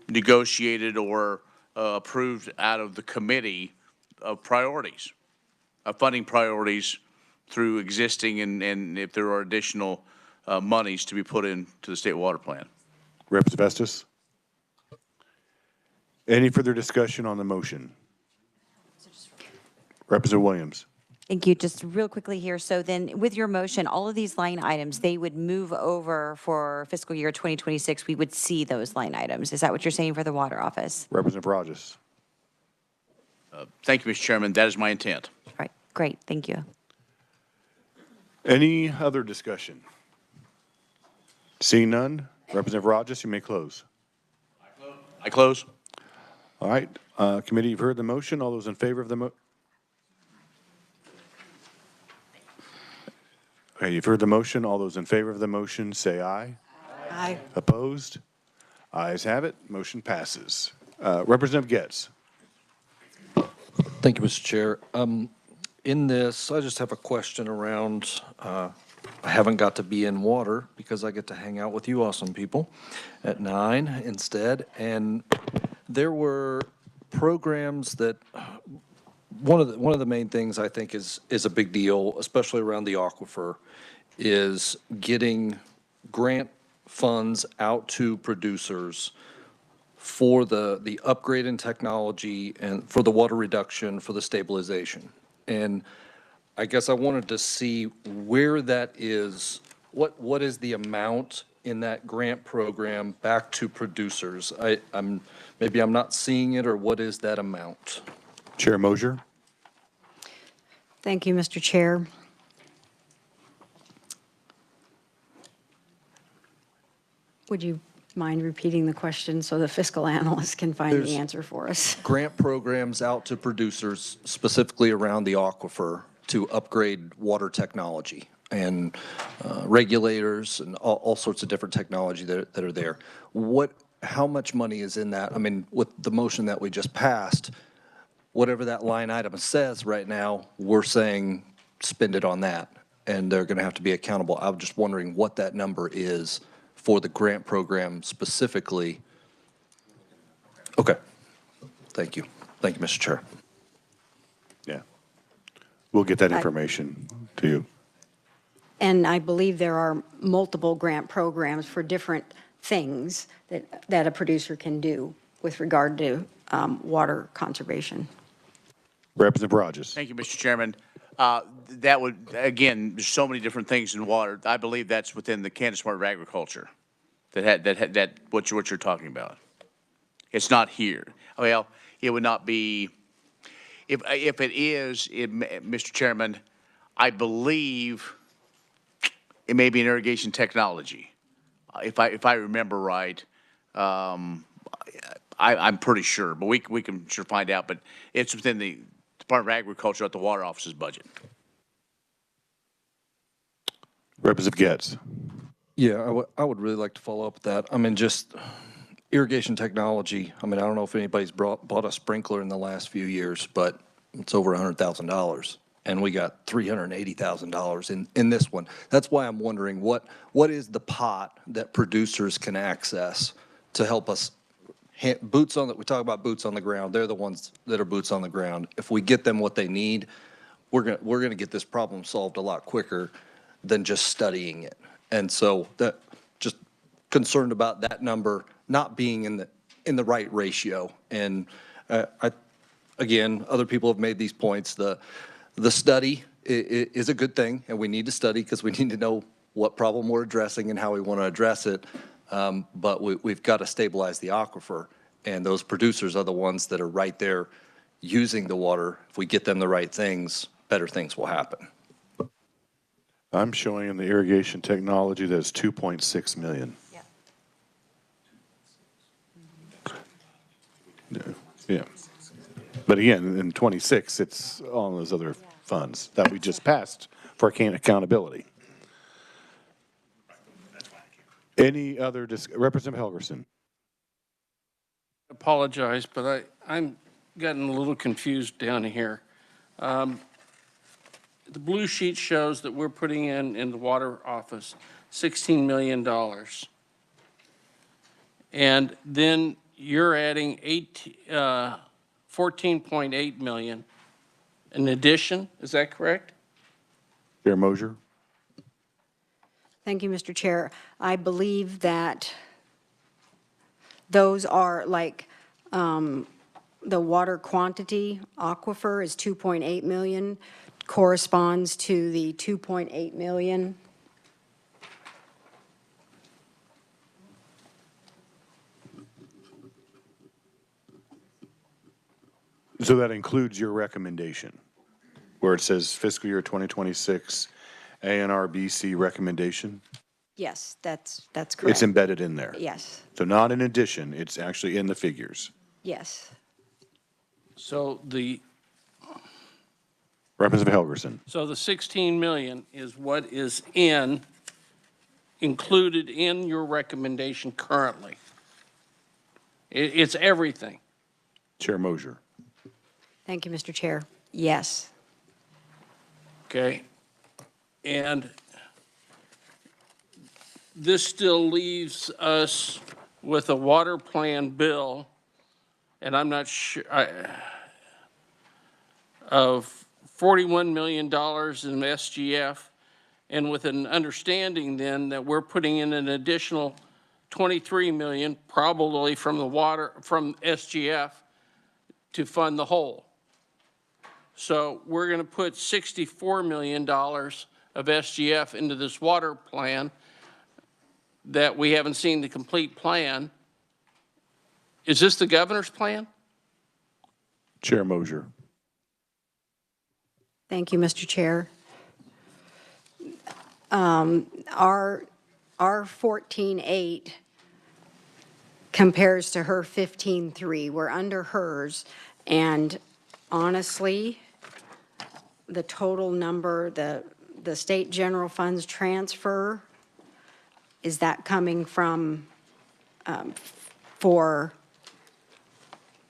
negotiated or approved out of the committee of priorities, of funding priorities through existing and if there are additional monies to be put into the state water plan. Representative Estes. Any further discussion on the motion? Representative Williams. Thank you. Just real quickly here. So then with your motion, all of these line items, they would move over for fiscal year 2026. We would see those line items. Is that what you're saying for the water office? Representative Rogers. Thank you, Mr. Chairman. That is my intent. All right. Great. Thank you. Any other discussion? Seeing none, Representative Rogers, you may close. I close. All right, committee, you've heard the motion. All those in favor of the Okay, you've heard the motion. All those in favor of the motion, say aye. Aye. Opposed? Ayes have it. Motion passes. Representative Getz. Thank you, Mr. Chair. In this, I just have a question around, I haven't got to be in water because I get to hang out with you awesome people at 9 instead. And there were programs that, one of the main things I think is a big deal, especially around the aquifer, is getting grant funds out to producers for the upgrade in technology and for the water reduction, for the stabilization. And I guess I wanted to see where that is, what is the amount in that grant program back to producers? Maybe I'm not seeing it, or what is that amount? Chair Mosier? Thank you, Mr. Chair. Would you mind repeating the question so the fiscal analyst can find There's- the answer for us? Grant programs out to producers specifically around the aquifer to upgrade water technology and regulators and all sorts of different technology that are there. How much money is in that? I mean, with the motion that we just passed, whatever that line item says right now, we're saying spend it on that, and they're going to have to be accountable. I'm just wondering what that number is for the grant program specifically. Okay. Thank you. Thank you, Mr. Chair. Yeah. We'll get that information to you. And I believe there are multiple grant programs for different things that a producer can do with regard to water conservation. Representative Rogers. Thank you, Mr. Chairman. That would, again, there's so many different things in water. I believe that's within the Kansas Department of Agriculture, what you're talking about. It's not here. Well, it would not be, if it is, Mr. Chairman, I believe it may be an irrigation technology. If I remember right, I'm pretty sure, but we can sure find out. But it's within the Department of Agriculture at the Water Office's budget. Representative Getz. Yeah, I would really like to follow up with that. I mean, just irrigation technology. I mean, I don't know if anybody's bought a sprinkler in the last few years, but it's over $100,000. And we got $380,000 in this one. That's why I'm wondering what is the pot that producers can access to help us we talk about boots on the ground. They're the ones that are boots on the ground. If we get them what they need, we're gonna get this problem solved a lot quicker than just studying it. And so that just concerned about that number not being in the right ratio. And again, other people have made these points. The study is a good thing, and we need to study because we need to know what problem we're addressing and how we want to address it. But we've got to stabilize the aquifer, and those producers are the ones that are right there using the water. If we get them the right things, better things will happen. I'm showing in the irrigation technology that's 2.6 million. Yeah. But again, in 26, it's all those other funds that we just passed for accountability. Any other, Representative Helgerson? Apologize, but I'm getting a little confused down here. The blue sheet shows that we're putting in the water office $16 million. And then you're adding 14.8 million in addition, is that correct? Chair Mosier? Thank you, Mr. Chair. I believe that those are like the water quantity aquifer is 2.8 million, corresponds to the 2.8 million. So that includes your recommendation, where it says fiscal year 2026 ANRBC recommendation? Yes, that's correct. It's embedded in there? Yes, So not in addition, it's actually in the figures. yes. So the Representative Helgerson? So the 16 million is what is included in your recommendation currently. It's everything. Chair Mosier? Thank you, Mr. Chair. Yes. Okay. And this still leaves us with a water plan bill, and I'm not sure, of $41 million in SGF and with an understanding then that we're putting in an additional 23 million, probably from from SGF, to fund the whole. So we're going to put $64 million of SGF into this water plan that we haven't seen the complete plan. Is this the governor's plan? Chair Mosier. Thank you, Mr. Chair. Our 14.8 compares to her 15.3. We're under hers. And honestly, the total number, the state general funds transfer, is that coming from, for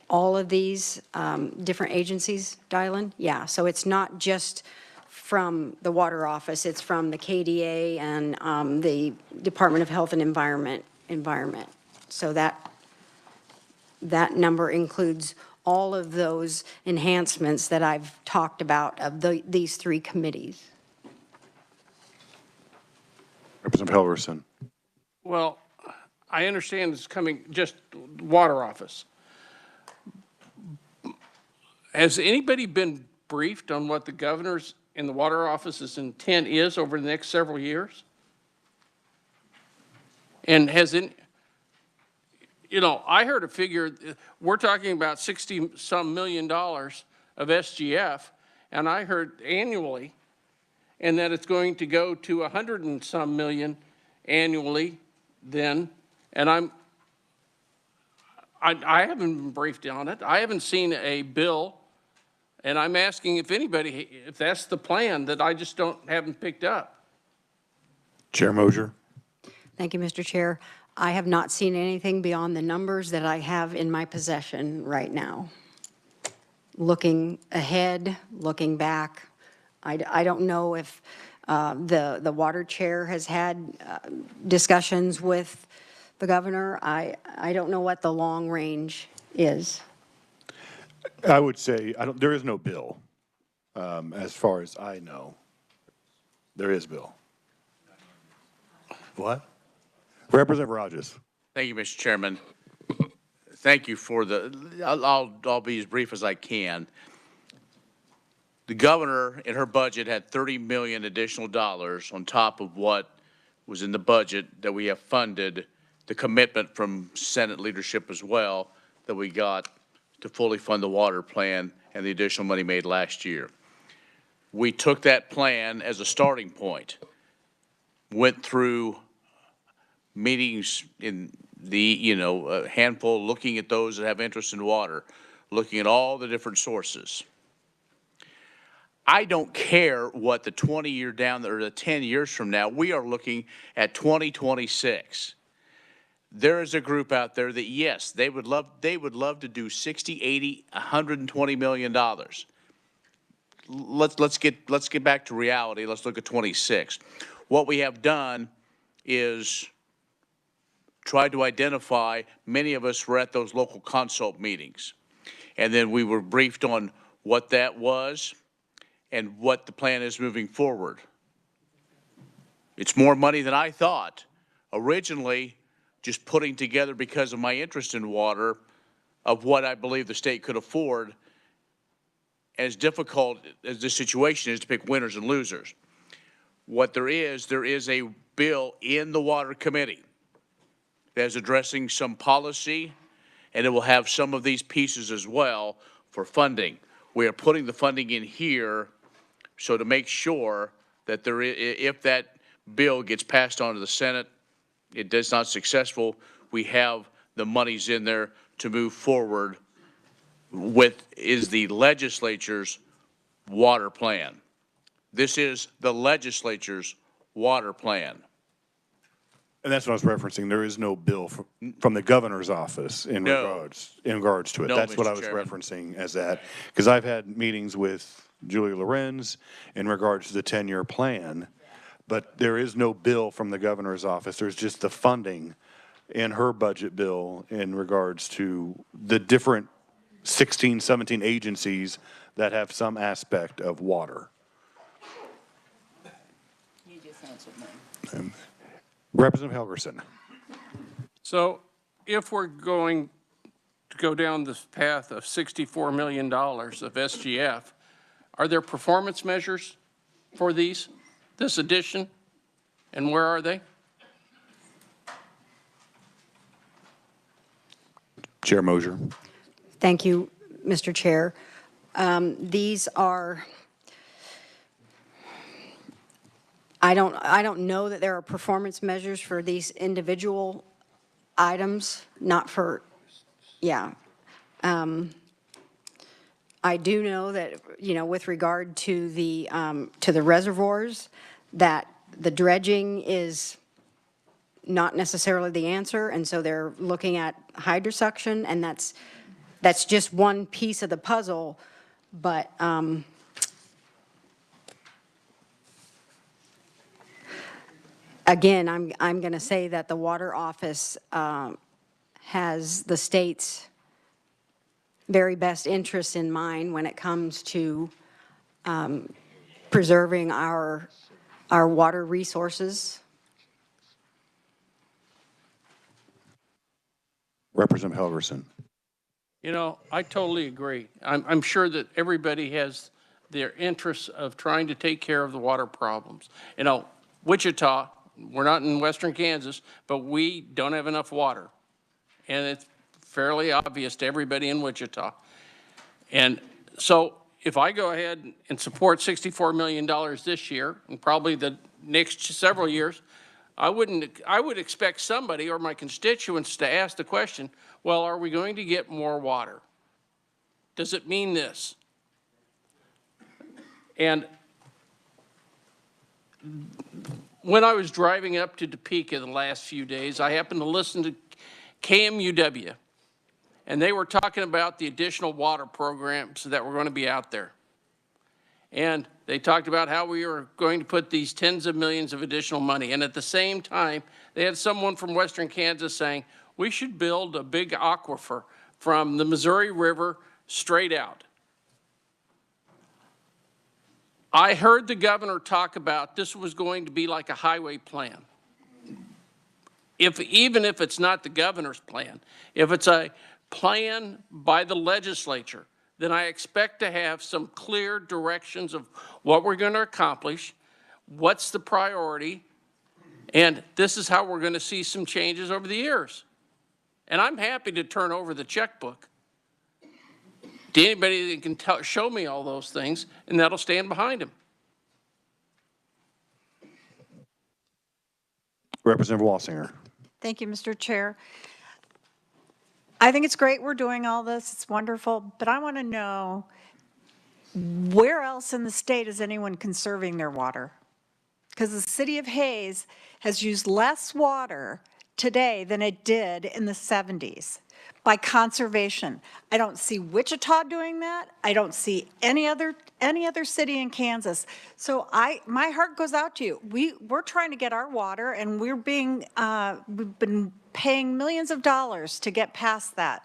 all of these different agencies, Dylan? Yeah, so it's not just from the water office, it's from the KDA and the Department of Health and Environment. So that number includes all of those enhancements that I've talked about of these three committees. Representative Helverson. Well, I understand it's coming just water office. Has anybody been briefed on what the governor's and the water office's intent is over the next several years? And I heard a figure, we're talking about 60-some million dollars of SGF, and I heard annually, and that it's going to go to 100-and-some million annually then, and I haven't been briefed on it. I haven't seen a bill, and I'm asking if that's the plan that I just haven't picked up. Chair Mosier. Thank you, Mr. Chair. I have not seen anything beyond the numbers that I have in my possession right now. Looking ahead, looking back, I don't know if the water chair has had discussions with the governor. I don't know what the long range is. I would say, there is no bill, as far as I know. There is bill. What? Representative Rogers. Thank you, Mr. Chairman. Thank you for I'll be as brief as I can. The governor in her budget had $30 million additional dollars on top of what was in the budget that we have funded, the commitment from Senate leadership as well that we got to fully fund the water plan and the additional money made last year. We took that plan as a starting point, went through meetings in the, handful, looking at those that have interest in water, looking at all the different sources. I don't care what the 20-year down or the 10 years from now, we are looking at 2026. There is a group out there that, yes, they would love to do 60, 80, $120 million. Let's get back to reality. Let's look at 26. What we have done is tried to identify, many of us were at those local consult meetings, and then we were briefed on what that was and what the plan is moving forward. It's more money than I thought. Originally, just putting together because of my interest in water of what I believe the state could afford, as difficult as this situation is to pick winners and losers. What there is a bill in the Water Committee that's addressing some policy, and it will have some of these pieces as well for funding. We are putting the funding in here so to make sure that if that bill gets passed on to the Senate, it is not successful, we have the monies in there to move forward with the legislature's water plan. This is the legislature's water plan. And that's what I was referencing. There is no bill from the governor's office in regards to it. No, That's what Mr. I was Chairman. referencing as that. Because I've had meetings with Julia Lorenz in regards to the 10-year plan, but there is no bill from the governor's office. There's just the funding in her budget bill in regards to the different 16, 17 agencies that have some aspect of water. Representative Helgerson. So if we're going to go down this path of $64 million of SGF, are there performance measures for this addition? And where are they? Chair Mosier. Thank you, Mr. Chair. These are, I don't know that there are performance measures for these individual items, not for, yeah. I do know that, with regard to the reservoirs, that the dredging is not necessarily the answer, and so they're looking at hydrosuction, and that's just one piece of the puzzle, but again, I'm going to say that the Water Office has the state's very best interests in mind when it comes to preserving our water resources. Representative Helgerson. I totally agree. I'm sure that everybody has their interests of trying to take care of the water problems. Wichita, we're not in western Kansas, but we don't have enough water. And it's fairly obvious to everybody in Wichita. And so if I go ahead and support $64 million this year, and probably the next several years, I would expect somebody or my constituents to ask the question, well, are we going to get more water? Does it mean this? And when I was driving up to Topeka the last few days, I happened to listen to KMUW, and they were talking about the additional water programs that were going to be out there. And they talked about how we were going to put these tens of millions of additional money. And at the same time, they had someone from western Kansas saying, we should build a big aquifer from the Missouri River straight out. I heard the governor talk about this was going to be like a highway plan. Even if it's not the governor's plan, if it's a plan by the legislature, then I expect to have some clear directions of what we're going to accomplish, what's the priority, and this is how we're going to see some changes over the years. And I'm happy to turn over the checkbook to anybody that can show me all those things, and that'll stand behind him. Representative Walsinger. Thank you, Mr. Chair. I think it's great we're doing all this. It's wonderful. But I want to know, where else in the state is anyone conserving their water? Because the city of Hayes has used less water today than it did in the 70s by conservation. I don't see Wichita doing that. I don't see any other city in Kansas. So my heart goes out to you. We're trying to get our water, and we've been paying millions of dollars to get past that.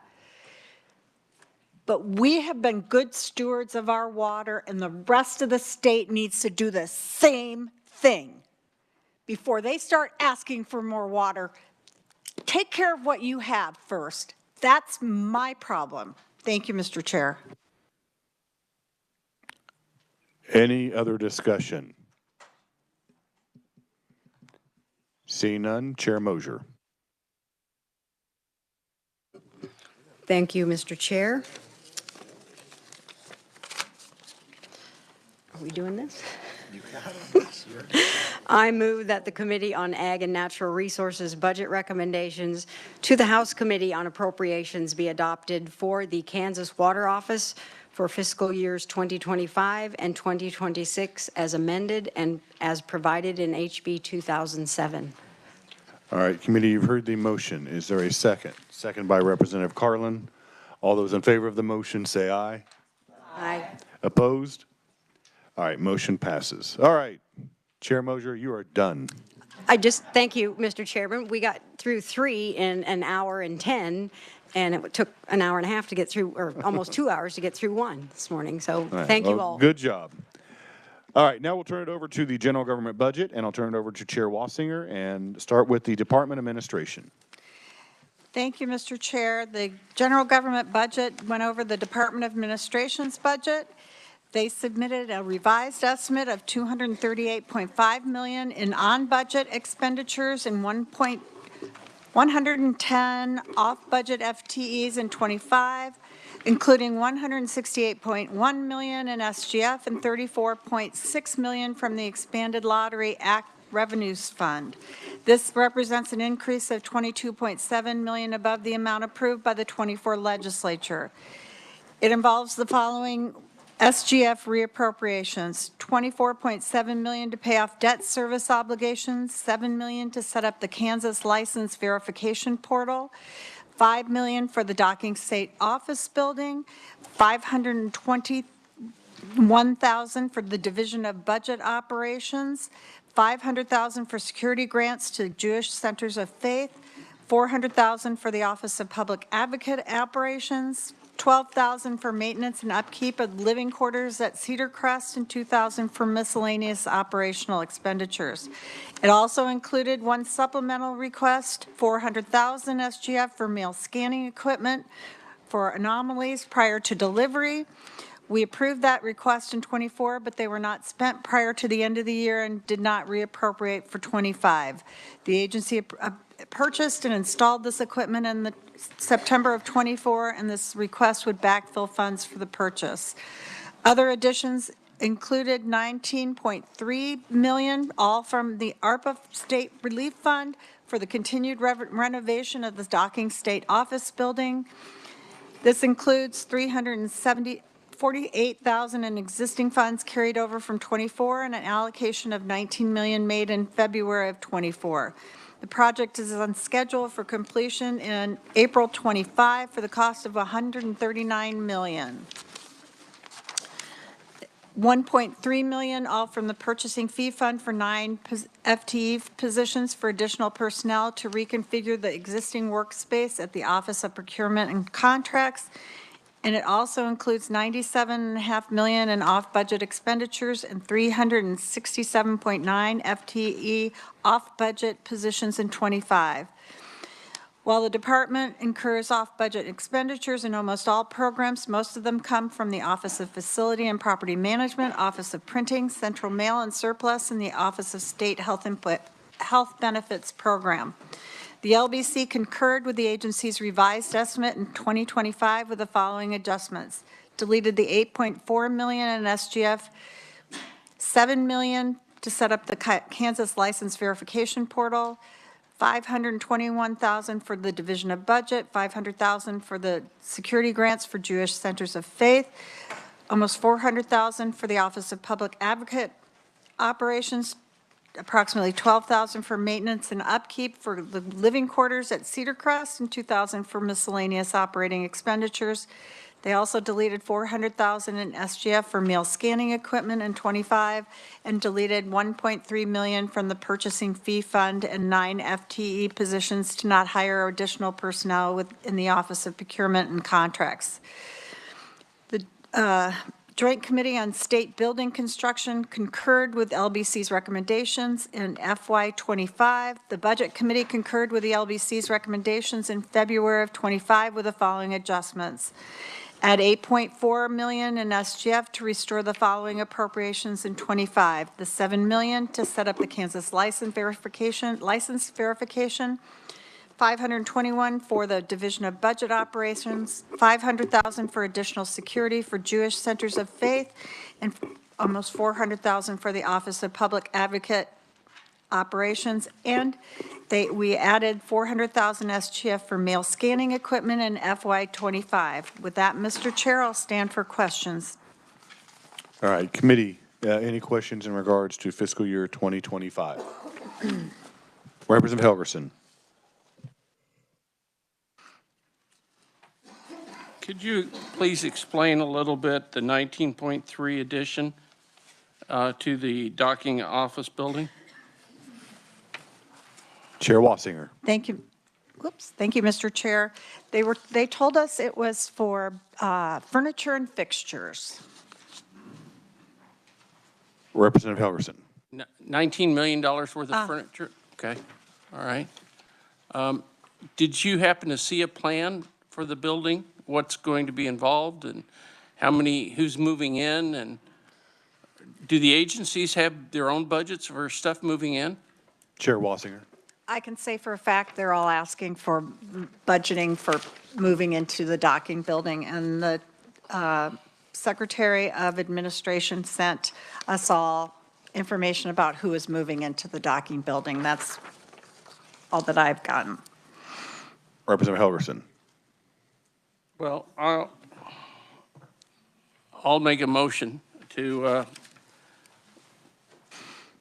But we have been good stewards of our water, and the rest of the state needs to do the same thing. Before they start asking for more water, take care of what you have first. That's my problem. Thank you, Mr. Chair. Any other discussion? Seeing none, Chair Mosier. Thank you, Mr. Chair. Are we doing this? You got it. I move that the Committee on Ag and Natural Resources budget recommendations to the House Committee on Appropriations be adopted for the Kansas Water Office for fiscal years 2025 and 2026 as amended and as provided in HB 2007. All right, committee, you've heard the motion. Is there a second? Second by Representative Carlin. All those in favor of the motion say aye. Aye. Opposed? All right, motion passes. All right, Chair Mosier, you are done. Thank you, Mr. Chairman. We got through 3 in an hour and 10, and it took an hour and a half to get through, or almost 2 hours to get through 1 this morning. So All right, thank you well, all. Good job. All right, now we'll turn it over to the general government budget, and I'll turn it over to Chair Wassinger and start with the Department Administration. Thank you, Mr. Chair. The general government budget went over the Department of Administration's budget. They submitted a revised estimate of $238.5 million in on-budget expenditures and 110 off-budget FTEs in '25, including $168.1 million in SGF and $34.6 million from the Expanded Lottery Act Revenues Fund. This represents an increase of $22.7 million above the amount approved by the '24 legislature. It involves the following SGF reappropriations: $24.7 million to pay off debt service obligations, $7 million to set up the Kansas license verification portal, $5 million for the Docking State Office Building, $521,000 for the Division of Budget Operations, $500,000 for security grants to Jewish Centers of Faith, $400,000 for the Office of Public Advocate Operations, $12,000 for maintenance and upkeep of living quarters at Cedar Crest, and $2,000 for miscellaneous operational expenditures. It also included one supplemental request, $400,000 SGF for mail scanning equipment for anomalies prior to delivery. We approved that request in '24, but they were not spent prior to the end of the year and did not reappropriate for '25. The agency purchased and installed this equipment in the September of '24, and this request would backfill funds for the purchase. Other additions included $19.3 million, all from the ARPA State Relief Fund for the continued renovation of the Docking State Office Building. This includes $348,000 in existing funds carried over from '24 and an allocation of $19 million made in February of '24. The project is on schedule for completion in April '25 for the cost of $139 million. $1.3 million, all from the purchasing fee fund for 9 FTE positions for additional personnel to reconfigure the existing workspace at the Office of Procurement and Contracts. And it also includes $97.5 million in off-budget expenditures and 367.9 FTE off-budget positions in '25. While the department incurs off-budget expenditures in almost all programs, most of them come from the Office of Facility and Property Management, Office of Printing, Central Mail and Surplus, and the Office of State Health Benefits Program. The LBC concurred with the agency's revised estimate in 2025 with the following adjustments: deleted the $8.4 million in SGF, $7 million to set up the Kansas license verification portal, $521,000 for the Division of Budget, $500,000 for the security grants for Jewish Centers of Faith, almost $400,000 for the Office of Public Advocate Operations, approximately $12,000 for maintenance and upkeep for the living quarters at Cedar Crest, and $2,000 for miscellaneous operating expenditures. They also deleted $400,000 in SGF for mail scanning equipment in '25 and deleted $1.3 million from the purchasing fee fund and 9 FTE positions to not hire additional personnel in the Office of Procurement and Contracts. The Joint Committee on State Building Construction concurred with LBC's recommendations in FY '25. The Budget Committee concurred with the LBC's recommendations in February of '25 with the following adjustments: add $8.4 million in SGF to restore the following appropriations in '25. The $7 million to set up the Kansas license verification, $521 for the Division of Budget Operations, $500,000 for additional security for Jewish Centers of Faith, and almost $400,000 for the Office of Public Advocate Operations. And we added $400,000 SGF for mail scanning equipment in FY '25. With that, Mr. Chair, I'll stand for questions. All right, committee, any questions in regards to fiscal year 2025? Representative Helgerson. Could you please explain a little bit the 19.3 addition to the docking office building? Chair Wassinger. Thank you. Whoops. Thank you, Mr. Chair. They told us it was for furniture and fixtures. Representative Helgerson. $19 million worth of furniture? Okay, all right. Did you happen to see a plan for the building? What's going to be involved and who's moving in? And do the agencies have their own budgets for stuff moving in? Chair Wassinger. I can say for a fact, they're all asking for budgeting for moving into the docking building, and the Secretary of Administration sent us all information about who is moving into the docking building. That's all that I've gotten. Representative Helgerson. Well, I'll make a motion to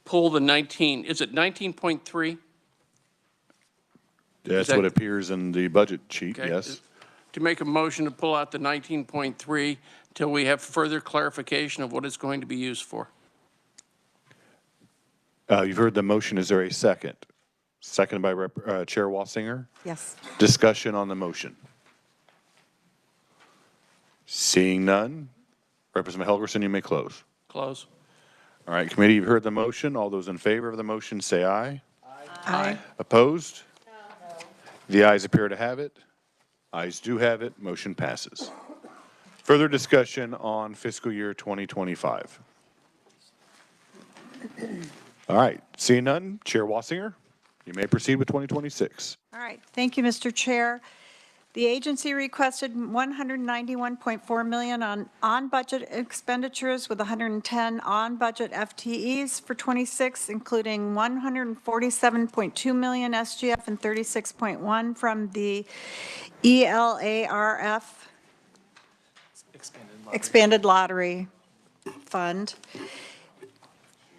pull the 19, is it 19.3? That's what appears in the budget sheet, Okay. yes. To make a motion to pull out the 19.3 till we have further clarification of what it's going to be used for. You've heard the motion. Is there a second? Seconded by Chair Wassinger. Yes. Discussion on the motion. Seeing none, Representative Helgerson, you may close. Close. All right, committee, you've heard the motion. All those in favor of the motion say aye. Aye. Opposed? No. The ayes appear to have it. Ayes do have it. Motion passes. Further discussion on fiscal year 2025. All right, seeing none, Chair Wassinger, you may proceed with 2026. All right, thank you, Mr. Chair. The agency requested $191.4 million on budget expenditures with 110 on-budget FTEs for 26, including $147.2 million SGF and 36.1 from the ELARF Expanded Lottery Fund.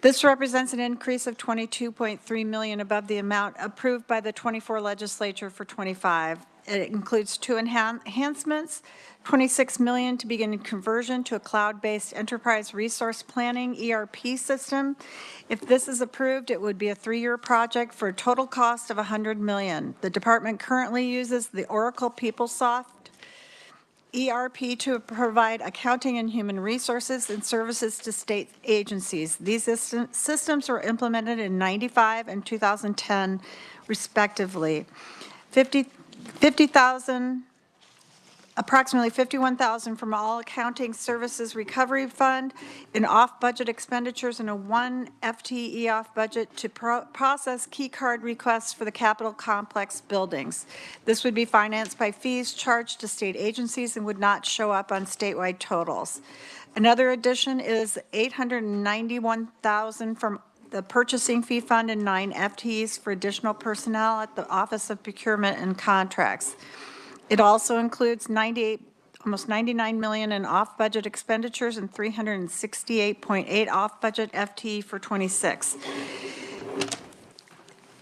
This represents an increase of $22.3 million above the amount approved by the 24 legislature for 25. It includes two enhancements, $26 million to begin conversion to a cloud-based enterprise resource planning ERP system. If this is approved, it would be a 3-year project for a total cost of $100 million. The department currently uses the Oracle PeopleSoft ERP to provide accounting and human resources and services to state agencies. These systems were implemented in 95 and 2010 respectively. Approximately $51,000 from all accounting services recovery fund in off-budget expenditures and a 1 FTE off budget to process key card requests for the Capitol complex buildings. This would be financed by fees charged to state agencies and would not show up on statewide totals. Another addition is $891,000 from the purchasing fee fund and 9 FTEs for additional personnel at the Office of Procurement and Contracts. It also includes almost $99 million in off-budget expenditures and $368.8 off-budget FTE for 26.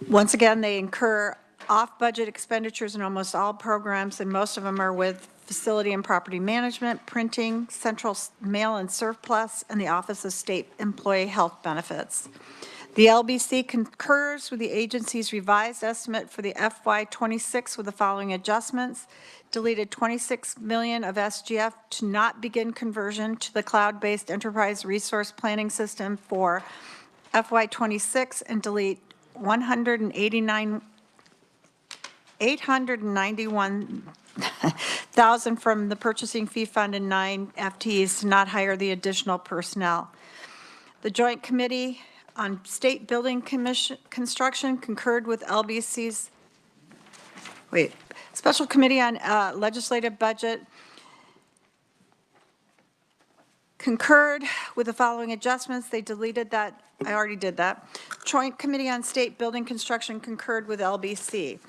Once again, they incur off-budget expenditures in almost all programs, and most of them are with facility and property management, printing, central mail and surplus, and the Office of State Employee Health Benefits. The LBC concurs with the agency's revised estimate for the FY26 with the following adjustments. Deleted $26 million of SGF to not begin conversion to the cloud-based enterprise resource planning system for FY26 and delete $891,000 from the purchasing fee fund and 9 FTEs to not hire the additional personnel. The Joint Committee on State Building Construction concurred with LBC's, Special Committee on Legislative Budget concurred with the following adjustments. They deleted that. I already did that. Joint Committee on State Building Construction concurred with LBC.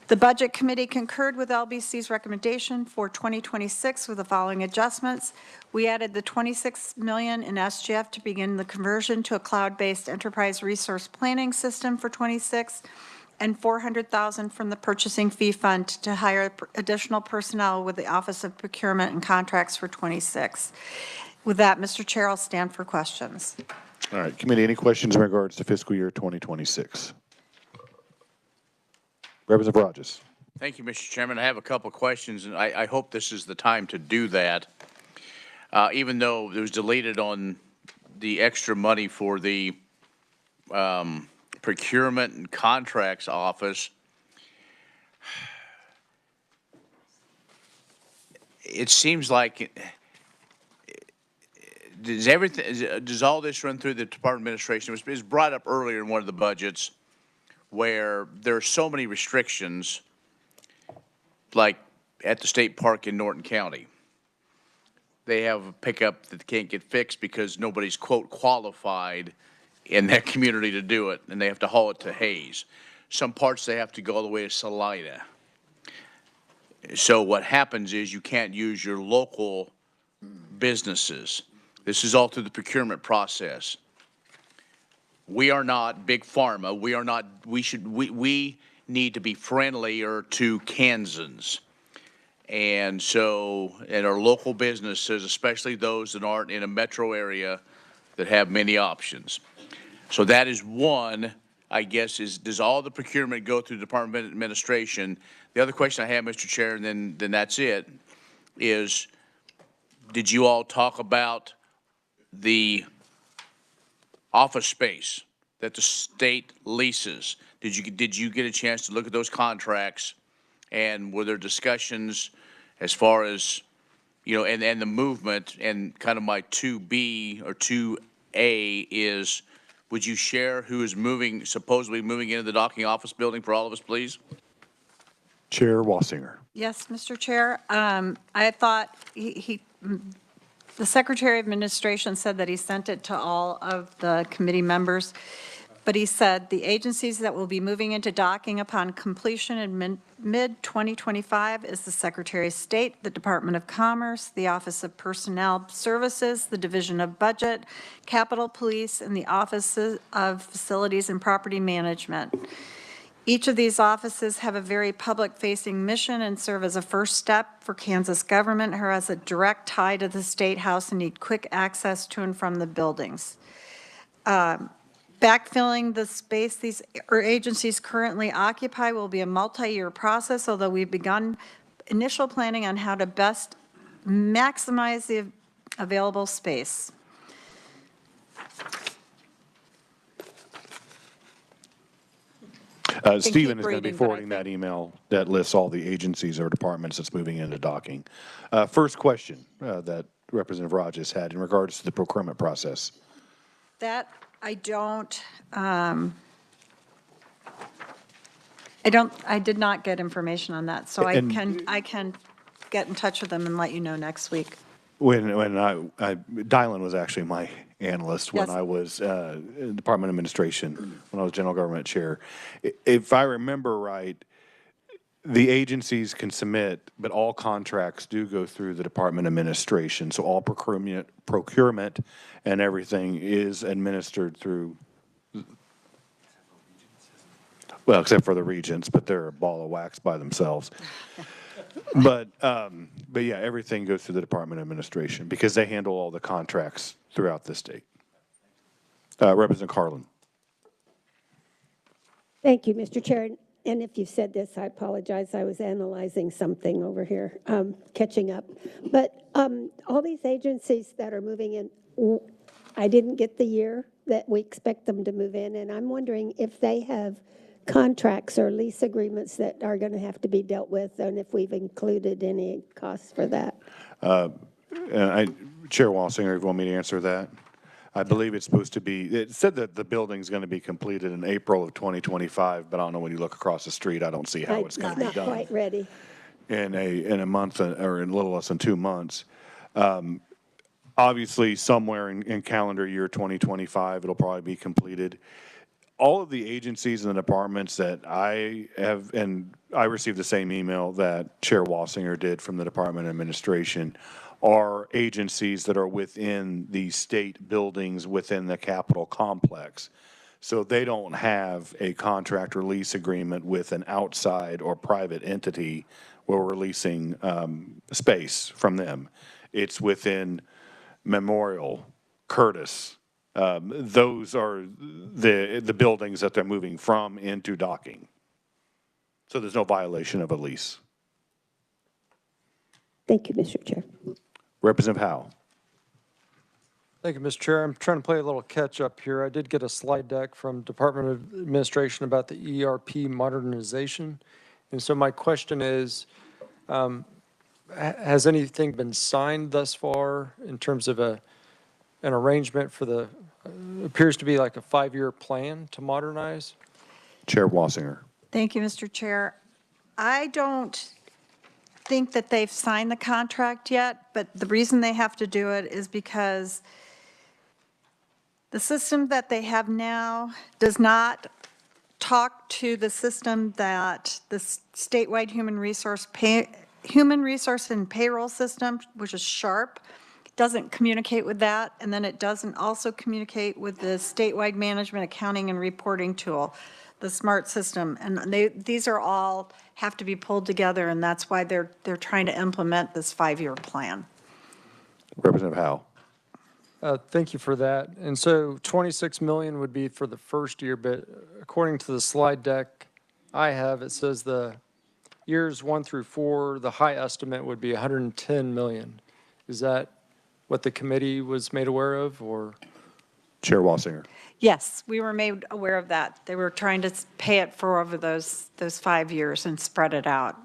The Budget Committee concurred with LBC's recommendation for 2026 with the following adjustments. We added the $26 million in SGF to begin the conversion to a cloud-based enterprise resource planning system for 26, and $400,000 from the purchasing fee fund to hire additional personnel with the Office of Procurement and Contracts for 26. With that, Mr. Chair, I'll stand for questions. All right, committee, any questions in regards to fiscal year 2026? Representative Rogers. Thank you, Mr. Chairman. I have a couple of questions, and I hope this is the time to do that. Even though it was deleted on the extra money for the procurement and contracts office, it seems like, does all this run through the Department of Administration? It was brought up earlier in one of the budgets where there are so many restrictions, like at the state park in Norton County. They have a pickup that can't get fixed because nobody's, quote, qualified in that community to do it, and they have to haul it to Hayes. Some parts they have to go all the way to Salida. So what happens is you can't use your local businesses. This is all through the procurement process. We are not big pharma. We are not, we need to be friendlier to Kansans. And so, in our local businesses, especially those that aren't in a metro area that have many options. So that is one, I guess, is does all the procurement go through the Department of Administration? The other question I have, Mr. Chair, and then that's it, is did you all talk about the office space that the state leases? Did you get a chance to look at those contracts? And were there discussions as far as, you know, and the movement, and kind of my 2B or 2A is, would you share who is supposedly moving into the docking office building for all of us, please? Chair Wassinger. Yes, Mr. Chair. I thought the Secretary of Administration said that he sent it to all of the committee members, but he said the agencies that will be moving into docking upon completion in mid-2025 is the Secretary of State, the Department of Commerce, the Office of Personnel Services, the Division of Budget, Capitol Police, and the Office of Facilities and Property Management. Each of these offices have a very public-facing mission and serve as a first step for Kansas government who has a direct tie to the State House and need quick access to and from the buildings. Backfilling the space these agencies currently occupy will be a multi-year process, although we've begun initial planning on how to best maximize the available space. Stephen is going to be forwarding that email that lists all the agencies or departments that's moving into docking. First question that Representative Rogers had in regards to the procurement process. That I did not get information on that, so I can get in touch with them and let you know next week. When Dylan was actually my analyst when Yes. I was in Department of Administration, when I was General Government Chair. If I remember right, the agencies can submit, but all contracts do go through the Department of Administration. So all procurement and everything is administered through, well, except for the regents, but they're a ball of wax by themselves. But yeah, everything goes through the Department of Administration because they handle all the contracts throughout the state. Representative Carlin. Thank you, Mr. Chair. And if you said this, I apologize. I was analyzing something over here, catching up. But all these agencies that are moving in, I didn't get the year that we expect them to move in, and I'm wondering if they have contracts or lease agreements that are going to have to be dealt with, and if we've included any costs for that. Chair Walsinger, if you want me to answer that? I believe it's supposed to be, it said that the building's going to be completed in April of 2025, but I don't know, when you look across the street, I don't see how it's going to be Not done. quite ready. In a month or in a little less than 2 months. Obviously, somewhere in calendar year 2025, it'll probably be completed. All of the agencies and the departments that I have, and I received the same email that Chair Walsinger did from the Department of Administration, are agencies that are within the state buildings within the Capitol complex. So they don't have a contract or lease agreement with an outside or private entity where we're leasing space from them. It's within Memorial, Curtis. Those are the buildings that they're moving from into docking. So there's no violation of a lease. Thank you, Mr. Chair. Representative Howe. Thank you, Mr. Chair. I'm trying to play a little catch-up here. I did get a slide deck from Department of Administration about the ERP modernization. And so my question is, has anything been signed thus far in terms of an arrangement for the, appears to be like a 5-year plan to modernize? Chair Wassinger. Thank you, Mr. Chair. I don't think that they've signed the contract yet, but the reason they have to do it is because the system that they have now does not talk to the system that the statewide human resource and payroll system, which is SHARP, doesn't communicate with that, and then it doesn't also communicate with the statewide management accounting and reporting tool, the SMART system. And these are all have to be pulled together, and that's why they're trying to implement this 5-year plan. Representative Howe. Thank you for that. And so 26 million would be for the first year, but according to the slide deck I have, it says the years 1 through 4, the high estimate would be 110 million. Is that what the committee was made aware of, or? Chair Wassinger. Yes, we were made aware of that. They were trying to pay it for over those 5 years and spread it out.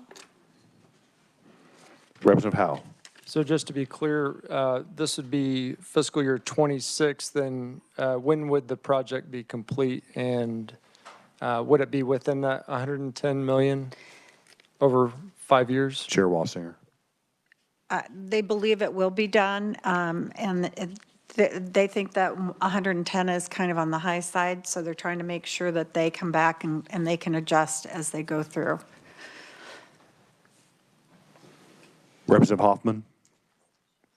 Representative Howe. So just to be clear, this would be fiscal year 26, then when would the project be complete? And would it be within that 110 million over 5 years? Chair Wassinger. They believe it will be done, and they think that 110 is kind of on the high side, so they're trying to make sure that they come back and they can adjust as they go through. Representative Hoffman.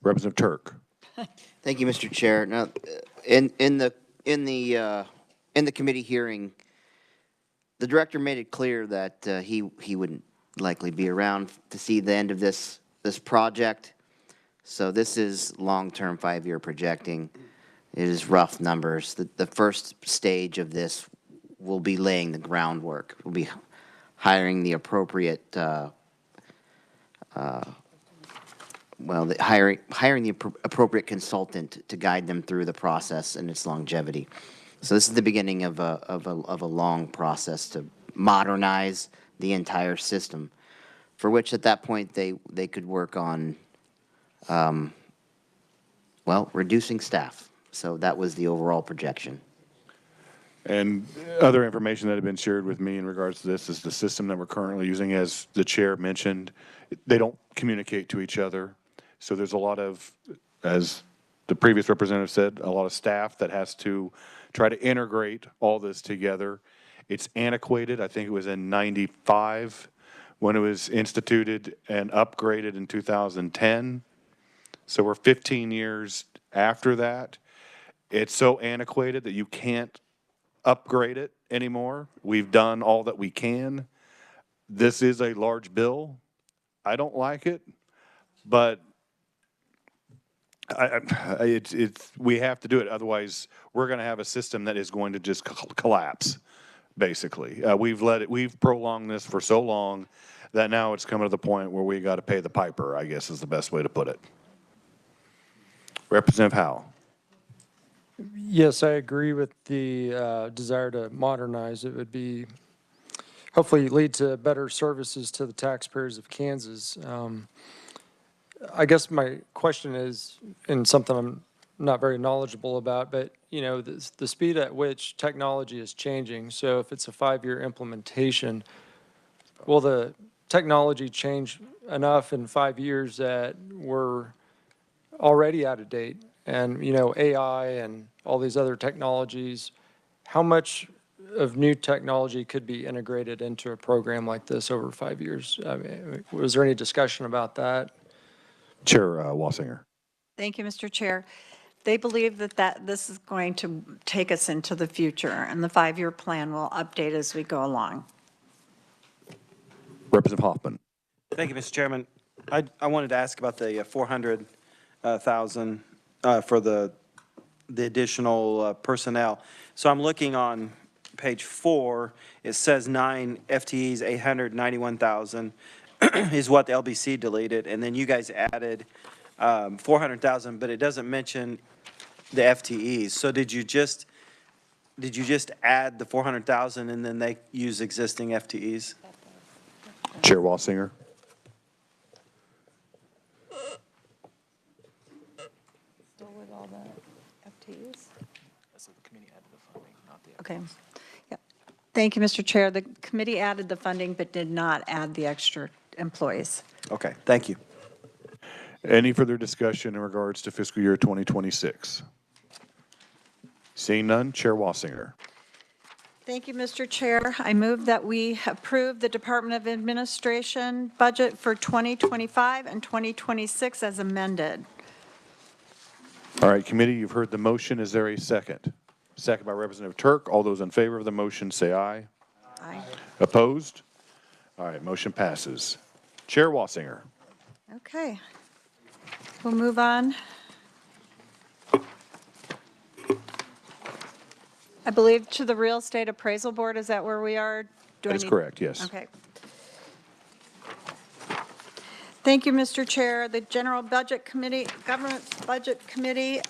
Representative Turk. Thank you, Mr. Chair. Now, in the committee hearing, the director made it clear that he wouldn't likely be around to see the end of this project. So this is long-term 5-year projecting. It is rough numbers. The first stage of this will be laying the groundwork. We'll be hiring the appropriate hiring the appropriate consultant to guide them through the process and its longevity. So this is the beginning of a long process to modernize the entire system, for which at that point they could work on, reducing staff. So that was the overall projection. And other information that had been shared with me in regards to this is the system that we're currently using, as the chair mentioned, they don't communicate to each other. So there's a lot of, as the previous representative said, a lot of staff that has to try to integrate all this together. It's antiquated. I think it was in 95 when it was instituted and upgraded in 2010. So we're 15 years after that. It's so antiquated that you can't upgrade it anymore. We've done all that we can. This is a large bill. I don't like it, but we have to do it. Otherwise, we're going to have a system that is going to just collapse, basically. We've prolonged this for so long that now it's coming to the point where we got to pay the piper, I guess is the best way to put it. Representative Howe. Yes, I agree with the desire to modernize. It would be, hopefully lead to better services to the taxpayers of Kansas. I guess my question is, and something I'm not very knowledgeable about, but the speed at which technology is changing. So if it's a 5-year implementation, will the technology change enough in 5 years that we're already out of date? And AI and all these other technologies, how much of new technology could be integrated into a program like this over 5 years? I mean, was there any discussion about that? Chair Wassinger. Thank you, Mr. Chair. They believe that this is going to take us into the future, and the 5-year plan will update as we go along. Representative Hoffman. Thank you, Mr. Chairman. I wanted to ask about the 400,000 for the additional personnel. So I'm looking on page 4. It says 9 FTEs, 891,000 is what the LBC deleted, and then you guys added 400,000, but it doesn't mention the FTEs. So did you just add the 400,000 and then they use existing FTEs? Chair Walsinger. Still with all the FTEs? Okay. Yeah. Thank you, Mr. Chair. The committee added the funding but did not add the extra employees. Okay, thank you. Any further discussion in regards to fiscal year 2026? Seeing none, Chair Walsinger. Thank you, Mr. Chair. I move that we approve the Department of Administration budget for 2025 and 2026 as amended. All right, committee, you've heard the motion. Is there a second? Second by Representative Turk. All those in favor of the motion say aye. Aye. Opposed? All right, motion passes. Chair Walsinger. Okay. We'll move on. I believe to the Real Estate Appraisal Board. Is that where we are? That is correct, yes. Okay. Thank you, Mr. Chair. The General Budget Committee, Government Budget Committee,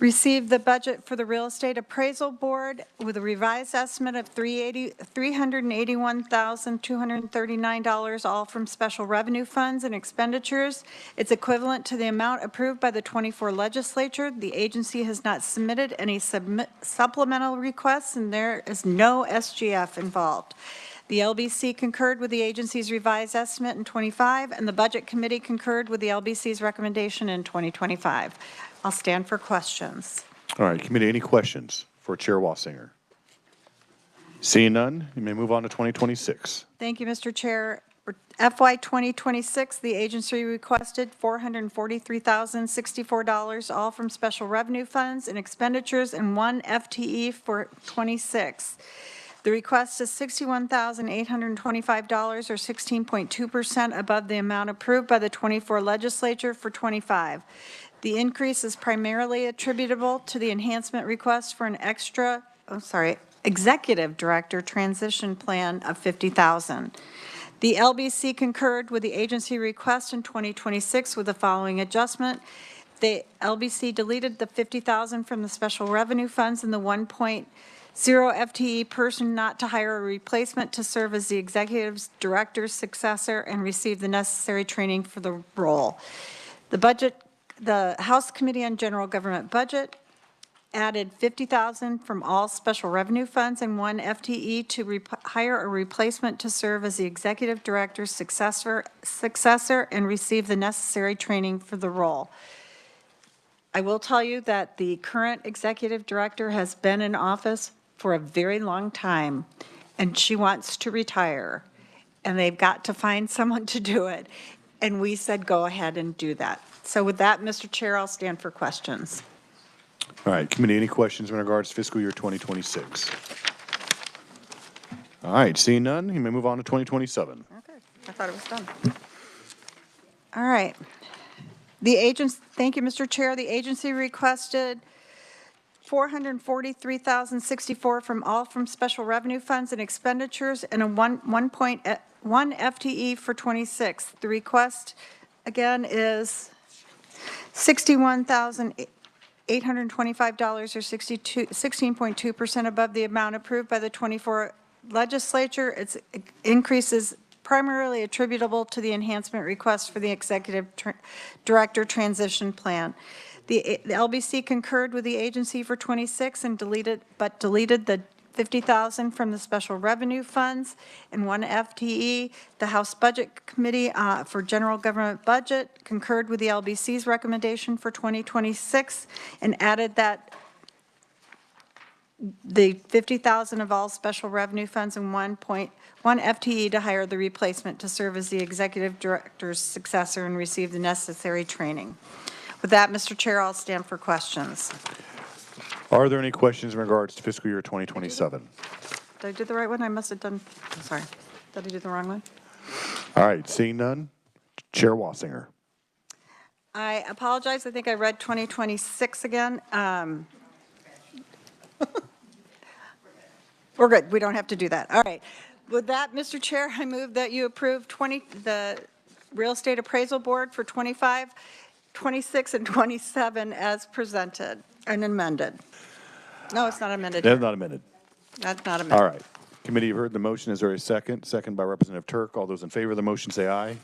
received the budget for the Real Estate Appraisal Board with a revised estimate of $381,239, all from special revenue funds and expenditures. It's equivalent to the amount approved by the 24 legislature. The agency has not submitted any supplemental requests, and there is no SGF involved. The LBC concurred with the agency's revised estimate in 25, and the Budget Committee concurred with the LBC's recommendation in 2025. I'll stand for questions. All right, committee, any questions for Chair Walsinger? Seeing none, you may move on to 2026. Thank you, Mr. Chair. For FY 2026, the agency requested $443,064, all from special revenue funds and expenditures, and 1 FTE for 26. The request is $61,825, or 16.2% above the amount approved by the 24 legislature for 25. The increase is primarily attributable to the enhancement request for an executive director transition plan of $50,000. The LBC concurred with the agency request in 2026 with the following adjustment. The LBC deleted the $50,000 from the special revenue funds and the 1.0 FTE person not to hire a replacement to serve as the executive director's successor and receive the necessary training for the role. The House Committee on General Government Budget added $50,000 from all special revenue funds and 1 FTE to hire a replacement to serve as the executive director's successor and receive the necessary training for the role. I will tell you that the current executive director has been in office for a very long time, and she wants to retire, and they've got to find someone to do it. And we said, go ahead and do that. So with that, Mr. Chair, I'll stand for questions. All right, committee, any questions in regards to fiscal year 2026? All right, seeing none, you may move on to 2027. Okay, I thought it was done. All right. Thank you, Mr. Chair. The agency requested $443,064 from special revenue funds and expenditures and a 1 FTE for 26. The request, again, is $61,825, or 16.2% above the amount approved by the 24 legislature. Its increase is primarily attributable to the enhancement request for the executive director transition plan. The LBC concurred with the agency for 26 and deleted the $50,000 from the special revenue funds and 1 FTE. The House Budget Committee for General Government Budget concurred with the LBC's recommendation for 2026 and added that the $50,000 of all special revenue funds and 1 FTE to hire the replacement to serve as the executive director's successor and receive the necessary training. With that, Mr. Chair, I'll stand for questions. Are there any questions in regards to fiscal year 2027? Did I do the right one? I must have done, I'm sorry. Did I do the wrong one? All right, seeing none, Chair Walsinger. I apologize. I think I read 2026 again. We're good. We don't have to do that. All right. With that, Mr. Chair, I move that you approve the Real Estate Appraisal Board for 25, 26, and 27 as presented and amended. No, it's not amended That's here. not amended. That's not amended. All right. Committee, you've heard the motion. Is there a second? Second by Representative Turk. All those in favor of the motion say aye.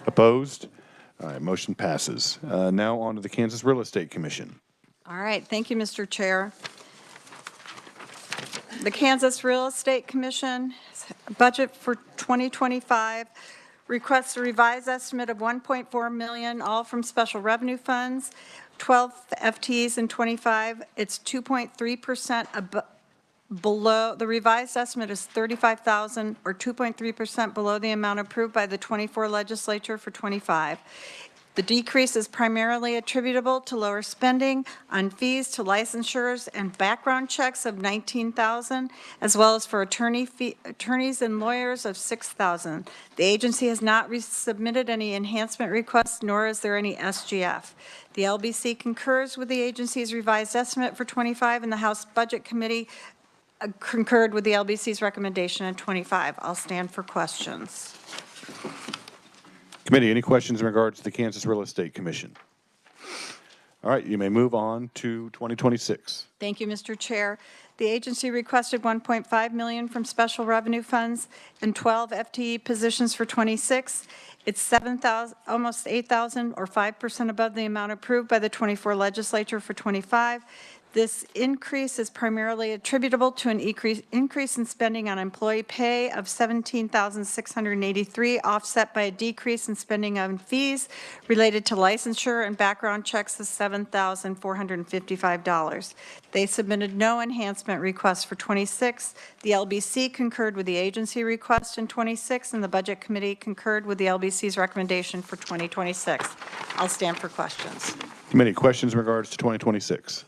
Opposed? All right, motion passes. Now on to the Kansas Real Estate Commission. All right, thank you, Mr. Chair. The Kansas Real Estate Commission budget for 2025 requests a revised estimate of $1.4 million, all from special revenue funds, 12 FTEs in 25. It's 2.3% below, the revised estimate is $35,000 or 2.3% below the amount approved by the 24 legislature for 25. The decrease is primarily attributable to lower spending on fees to licensures and background checks of $19,000, as well as for attorneys and lawyers of $6,000. The agency has not resubmitted any enhancement requests, nor is there any SGF. The LBC concurs with the agency's revised estimate for 25, and the House Budget Committee concurred with the LBC's recommendation in 25. I'll stand for questions. Committee, any questions in regards to the Kansas Real Estate Commission? All right, you may move on to 2026. Thank you, Mr. Chair. The agency requested $1.5 million from special revenue funds and 12 FTE positions for 26. It's 7,000, almost 8,000, or 5% above the amount approved by the 24 legislature for 25. This increase is primarily attributable to an increase in spending on employee pay of $17,683, offset by a decrease in spending on fees related to licensure and background checks of $7,455. They submitted no enhancement requests for 26. The LBC concurred with the agency request in 26, and the Budget Committee concurred with the LBC's recommendation for 2026. I'll stand for questions. Committee, questions in regards to 2026?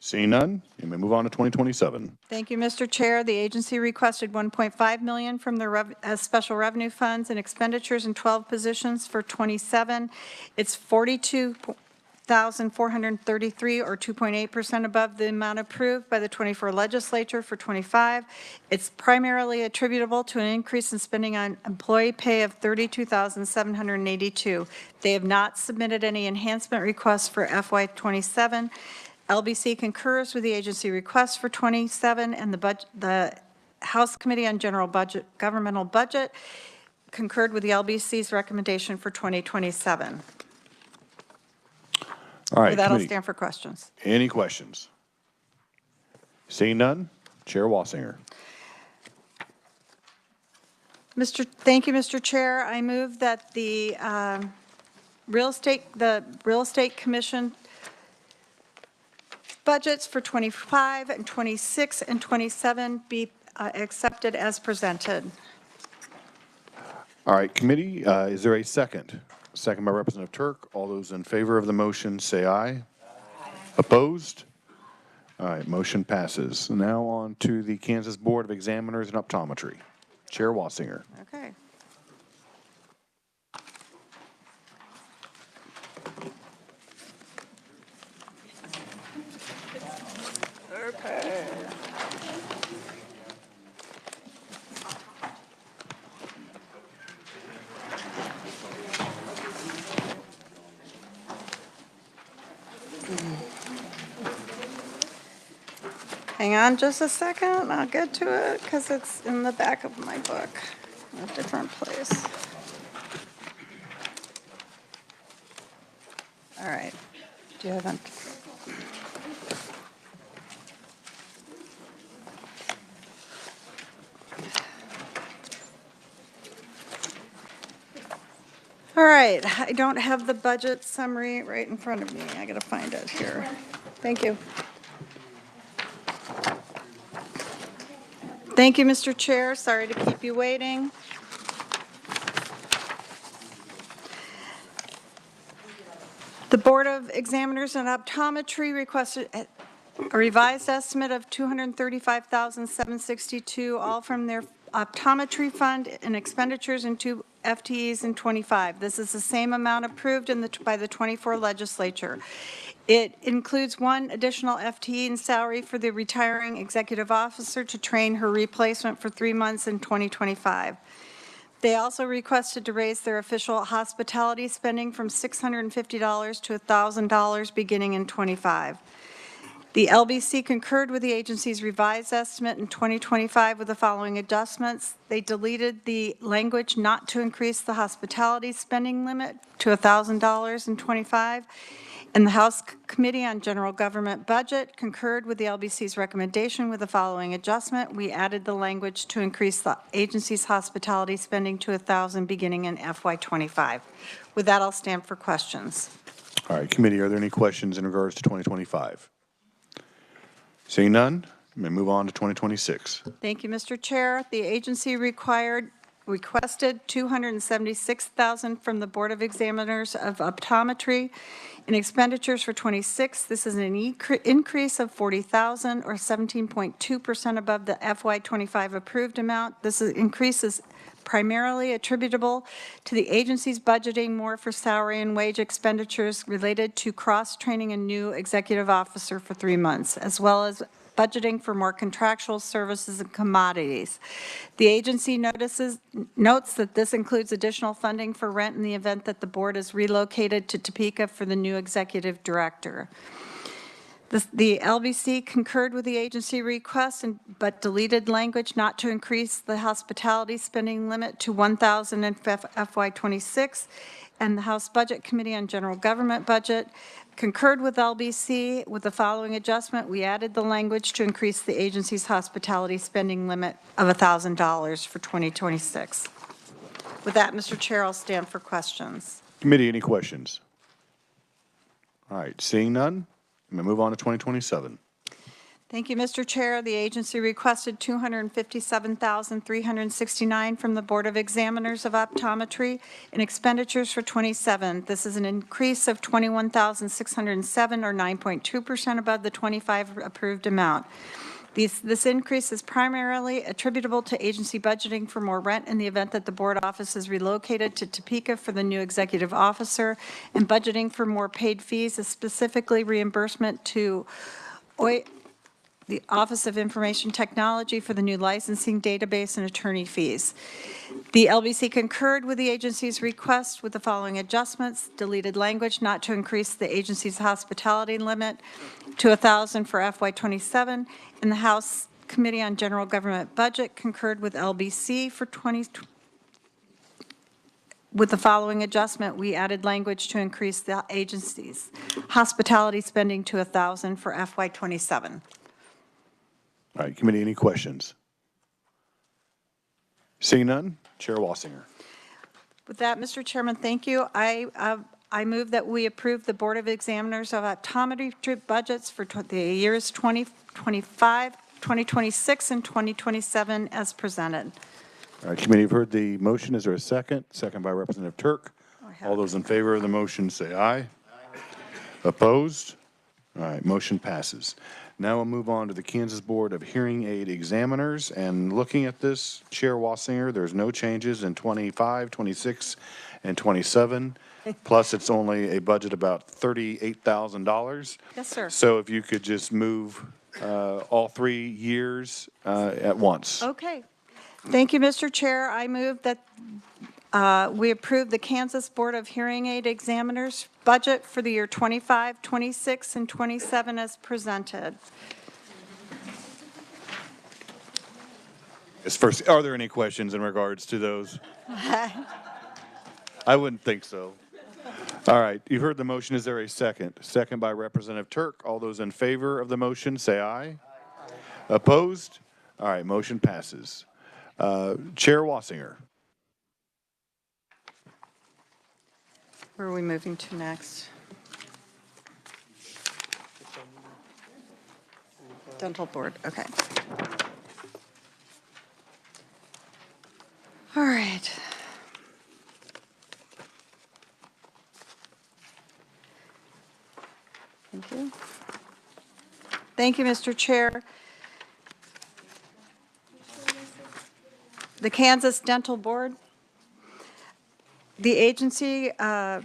Seeing none, you may move on to 2027. Thank you, Mr. Chair. The agency requested $1.5 million from the special revenue funds and expenditures in 12 positions for 27. It's $42,433, or 2.8% above the amount approved by the 24 legislature for 25. It's primarily attributable to an increase in spending on employee pay of $32,782. They have not submitted any enhancement requests for FY27. LBC concurs with the agency request for 27, and the House Committee on Governmental Budget concurred with the LBC's recommendation for 2027. All right, With that, I'll committee. stand for questions. Any questions? Seeing none, Chair Wassinger. Thank you, Mr. Chair. I move that the Real Estate Commission budgets for 25 and 26 and 27 be accepted as presented. All right, committee, is there a second? Second by Representative Turk. All those in favor of the motion say aye. Opposed? All right, motion passes. Now on to the Kansas Board of Examiners and Optometry. Chair Wassinger. Okay. Okay. Hang on just a second, I'll get to it because it's in the back of my book, a different place. All right, do you have them? All right, I don't have the budget summary right in front of me. I gotta find it here. Thank you. Thank you, Mr. Chair. Sorry to keep you waiting. The Board of Examiners and Optometry requested a revised estimate of $235,762, all from their optometry fund and expenditures in 2 FTEs in 25. This is the same amount approved by the 24 legislature. It includes 1 additional FTE in salary for the retiring executive officer to train her replacement for 3 months in 2025. They also requested to raise their official hospitality spending from $650 to $1,000 beginning in '25. The LBC concurred with the agency's revised estimate in 2025 with the following adjustments. They deleted the language not to increase the hospitality spending limit to $1,000 in '25. And the House Committee on General Government Budget concurred with the LBC's recommendation with the following adjustment. We added the language to increase the agency's hospitality spending to $1,000 beginning in FY '25. With that, I'll stand for questions. All right, committee, are there any questions in regards to 2025? Seeing none, we may move on to 2026. Thank you, Mr. Chair. The agency requested $276,000 from the Board of Examiners of Optometry in expenditures for '26. This is an increase of $40,000 or 17.2% above the FY '25 approved amount. This increase is primarily attributable to the agency's budgeting more for salary and wage expenditures related to cross-training a new executive officer for 3 months, as well as budgeting for more contractual services and commodities. The agency notes that this includes additional funding for rent in the event that the board is relocated to Topeka for the new executive director. The LBC concurred with the agency request, but deleted language not to increase the hospitality spending limit to $1,000 in FY '26. And the House Budget Committee on General Government Budget concurred with LBC with the following adjustment. We added the language to increase the agency's hospitality spending limit of $1,000 for 2026. With that, Mr. Chair, I'll stand for questions. Committee, any questions? All right, seeing none, we may move on to 2027. Thank you, Mr. Chair. The agency requested $257,369 from the Board of Examiners of Optometry in expenditures for '27. This is an increase of $21,607 or 9.2% above the '25 approved amount. This increase is primarily attributable to agency budgeting for more rent in the event that the board office is relocated to Topeka for the new executive officer, and budgeting for more paid fees, specifically reimbursement to the Office of Information Technology for the new licensing database and attorney fees. The LBC concurred with the agency's request with the following adjustments: deleted language not to increase the agency's hospitality limit to $1,000 for FY '27, and the House Committee on General Government Budget concurred with LBC for with the following adjustment. We added language to increase the agency's hospitality spending to $1,000 for FY '27. All right, committee, any questions? Seeing none, Chair Wassinger. With that, Mr. Chairman, thank you. I move that we approve the Board of Examiners of Optometry budgets for the years 2025, 2026, and 2027 as presented. All right, committee, you've heard the motion. Is there a second? Second by Representative Turk. All those in favor of the motion say aye. Opposed? All right, motion passes. Now we'll move on to the Kansas Board of Hearing Aid Examiners. And looking at this, Chair Wassinger, there's no changes in 25, 26, and 27. Plus, it's only a budget about $38,000. Yes, sir. So if you could just move all 3 years at once. Okay. Thank you, Mr. Chair. I move that we approve the Kansas Board of Hearing Aid Examiners budget for the year 25, 26, and 27 as presented. First, are there any questions in regards to those? I wouldn't think so. All right, you've heard the motion. Is there a second? Second by Representative Turk. All those in favor of the motion say aye. Opposed? All right, motion passes. Chair Wassinger. Where are we moving to next? Dental Board, okay. All right. Thank you. Thank you, Mr. Chair. The Kansas Dental Board. The agency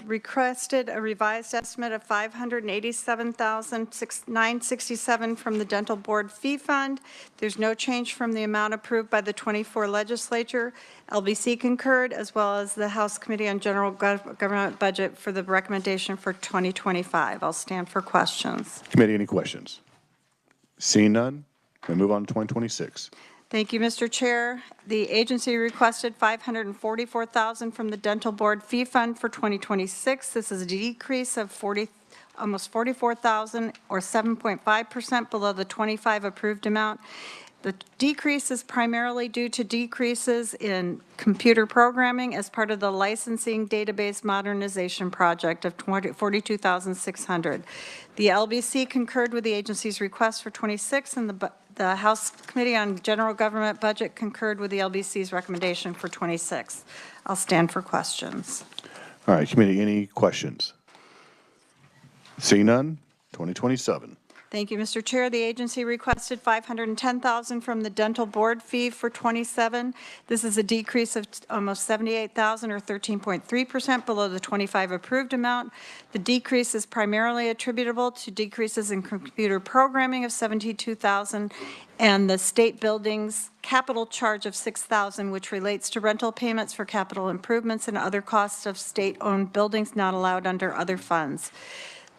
requested a revised estimate of $587,967 from the Dental Board Fee Fund. There's no change from the amount approved by the 24 legislature. LBC concurred, as well as the House Committee on General Government Budget for the recommendation for 2025. I'll stand for questions. Committee, any questions? Seeing none, we move on to 2026. Thank you, Mr. Chair. The agency requested $544,000 from the Dental Board Fee Fund for 2026. This is a decrease of almost $44,000 or 7.5% below the 25 approved amount. The decrease is primarily due to decreases in computer programming as part of the licensing database modernization project of $42,600. The LBC concurred with the agency's request for 26, and the House Committee on General Government Budget concurred with the LBC's recommendation for 26. I'll stand for questions. All right, committee, any questions? Seeing none, 2027. Thank you, Mr. Chair. The agency requested $510,000 from the dental board fee for 27. This is a decrease of almost $78,000 or 13.3% below the 25 approved amount. The decrease is primarily attributable to decreases in computer programming of $72,000 and the state buildings capital charge of $6,000, which relates to rental payments for capital improvements and other costs of state-owned buildings not allowed under other funds.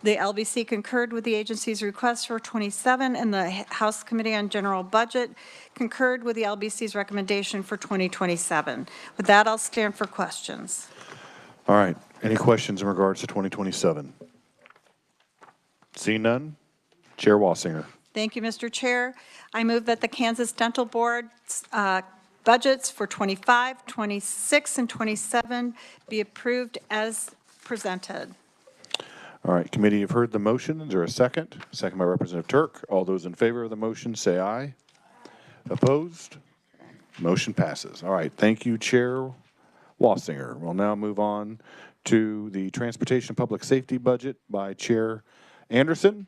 The LBC concurred with the agency's request for 27, and the House Committee on General Budget concurred with the LBC's recommendation for 2027. With that, I'll stand for questions. All right, any questions in regards to 2027? Seeing none, Chair Wassinger. Thank you, Mr. Chair. I move that the Kansas Dental Board's budgets for 25, 26, and 27 be approved as presented. All right, committee, you've heard the motion. Is there a second? Second by Representative Turk. All those in favor of the motion say aye. Opposed? Motion passes. All right, thank you, Chair Wassinger. We'll now move on to the Transportation and Public Safety budget by Chair Anderson.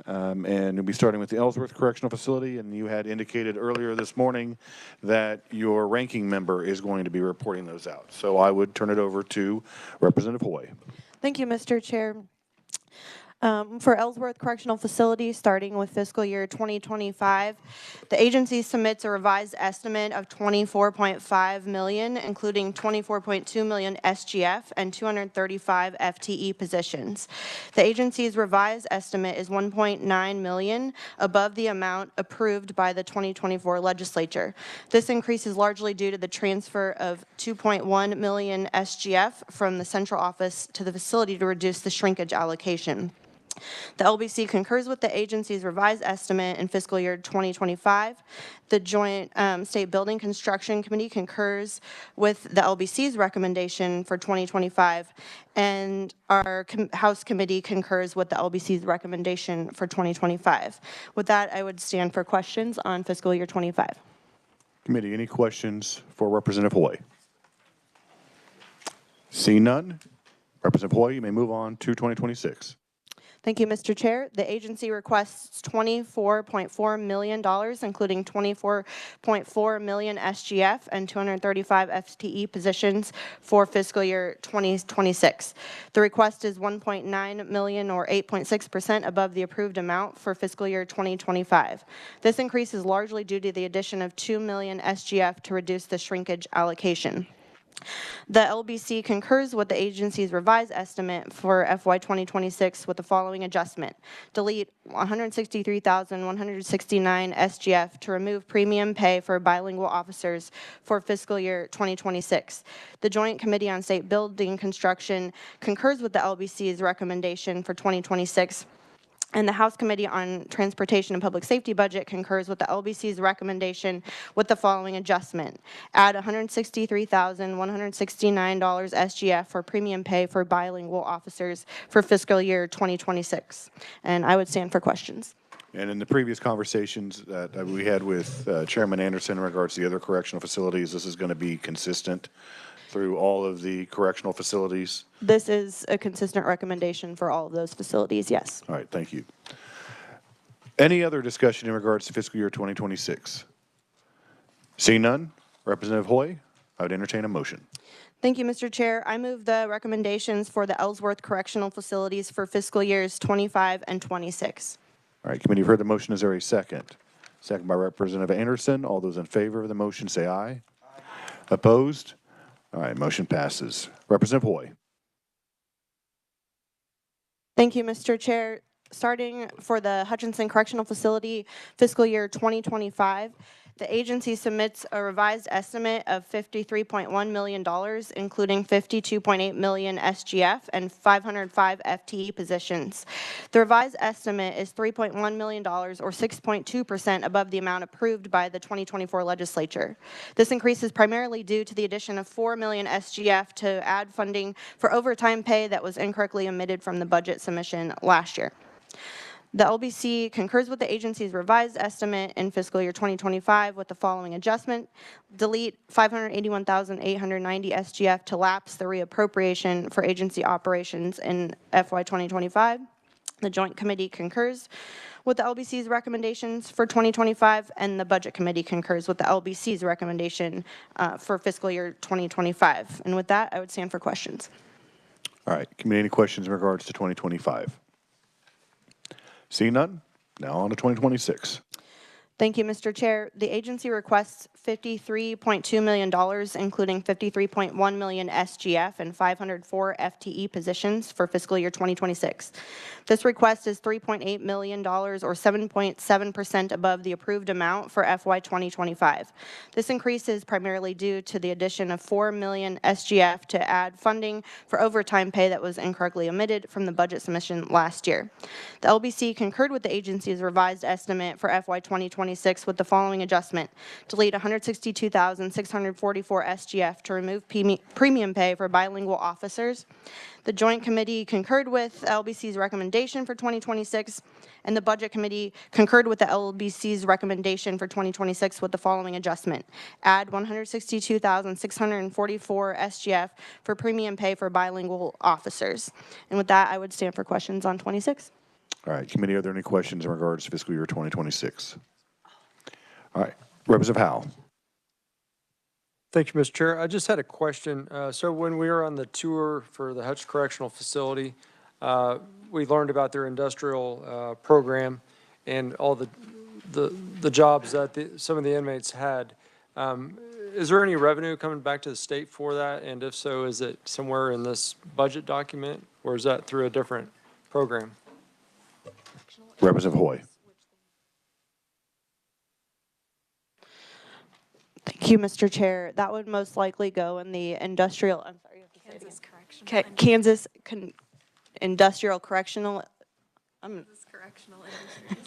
And we'll be starting with the Ellsworth Correctional Facility, and you had indicated earlier this morning that your ranking member is going to be reporting those out. So I would turn it over to Representative Hoy. Thank you, Mr. Chair. For Ellsworth Correctional Facility, starting with fiscal year 2025, the agency submits a revised estimate of $24.5 million, including $24.2 million SGF and 235 FTE positions. The agency's revised estimate is $1.9 million above the amount approved by the 2024 legislature. This increase is largely due to the transfer of $2.1 million SGF from the central office to the facility to reduce the shrinkage allocation. The LBC concurs with the agency's revised estimate in fiscal year 2025. The Joint State Building Construction Committee concurs with the LBC's recommendation for 2025, and our House Committee concurs with the LBC's recommendation for 2025. With that, I would stand for questions on fiscal year 25. Committee, any questions for Representative Hoy? Seeing none, Representative Hoy, you may move on to 2026. Thank you, Mr. Chair. The agency requests $24.4 million, including $24.4 million SGF and 235 FTE positions for fiscal year 2026. The request is $1.9 million or 8.6% above the approved amount for fiscal year 2025. This increase is largely due to the addition of $2 million SGF to reduce the shrinkage allocation. The LBC concurs with the agency's revised estimate for FY 2026 with the following adjustment. Delete $163,169 SGF to remove premium pay for bilingual officers for fiscal year 2026. The Joint Committee on State Building Construction concurs with the LBC's recommendation for 2026. And the House Committee on Transportation and Public Safety budget concurs with the LBC's recommendation with the following adjustment. Add $163,169 SGF for premium pay for bilingual officers for fiscal year 2026. And I would stand for questions. And in the previous conversations that we had with Chairman Anderson in regards to the other correctional facilities, this is going to be consistent through all of the correctional facilities? This is a consistent recommendation for all of those facilities, yes. All right, thank you. Any other discussion in regards to fiscal year 2026? Seeing none, Representative Hoy? I would entertain a motion. Thank you, Mr. Chair. I move the recommendations for the Ellsworth Correctional Facilities for fiscal years 25 and 26. All right, committee, you've heard the motion. Is there a second? Second by Representative Anderson. All those in favor of the motion say aye. Opposed? All right, motion passes. Representative Hoy. Thank you, Mr. Chair. Starting for the Hutchinson Correctional Facility fiscal year 2025, the agency submits a revised estimate of $53.1 million, including $52.8 million SGF and 505 FTE positions. The revised estimate is $3.1 million, or 6.2% above the amount approved by the 2024 legislature. This increase is primarily due to the addition of $4 million SGF to add funding for overtime pay that was incorrectly omitted from the budget submission last year. The LBC concurs with the agency's revised estimate in fiscal year 2025 with the following adjustment. Delete 581,890 SGF to lapse the reappropriation for agency operations in FY 2025. The Joint Committee concurs with the LBC's recommendations for 2025, and the Budget Committee concurs with the LBC's recommendation for fiscal year 2025. And with that, I would stand for questions. All right, committee, any questions in regards to 2025? Seeing none, now on to 2026. Thank you, Mr. Chair. The agency requests $53.2 million, including $53.1 million SGF and 504 FTE positions for fiscal year 2026. This request is $3.8 million, or 7.7% above the approved amount for FY 2025. This increase is primarily due to the addition of $4 million SGF to add funding for overtime pay that was incorrectly omitted from the budget submission last year. The LBC concurred with the agency's revised estimate for FY 2026 with the following adjustment. Delete 162,644 SGF to remove premium pay for bilingual officers. The Joint Committee concurred with LBC's recommendation for 2026, and the Budget Committee concurred with the LBC's recommendation for 2026 with the following adjustment. Add 162,644 SGF for premium pay for bilingual officers. And with that, I would stand for questions on 26. All right, committee, are there any questions in regards to fiscal year 2026? All right, Representative Howell. Thank you, Mr. Chair. I just had a question. So when we were on the tour for the Hutch Correctional Facility, we learned about their industrial program and all the jobs that some of the inmates had. Is there any revenue coming back to the state for that? And if so, is it somewhere in this budget document, or is that through a different program? Representative Hoy. Thank you, Mr. Chair. That would most likely go in the industrial, I'm sorry, you have to say it again. Kansas Industrial Correctional,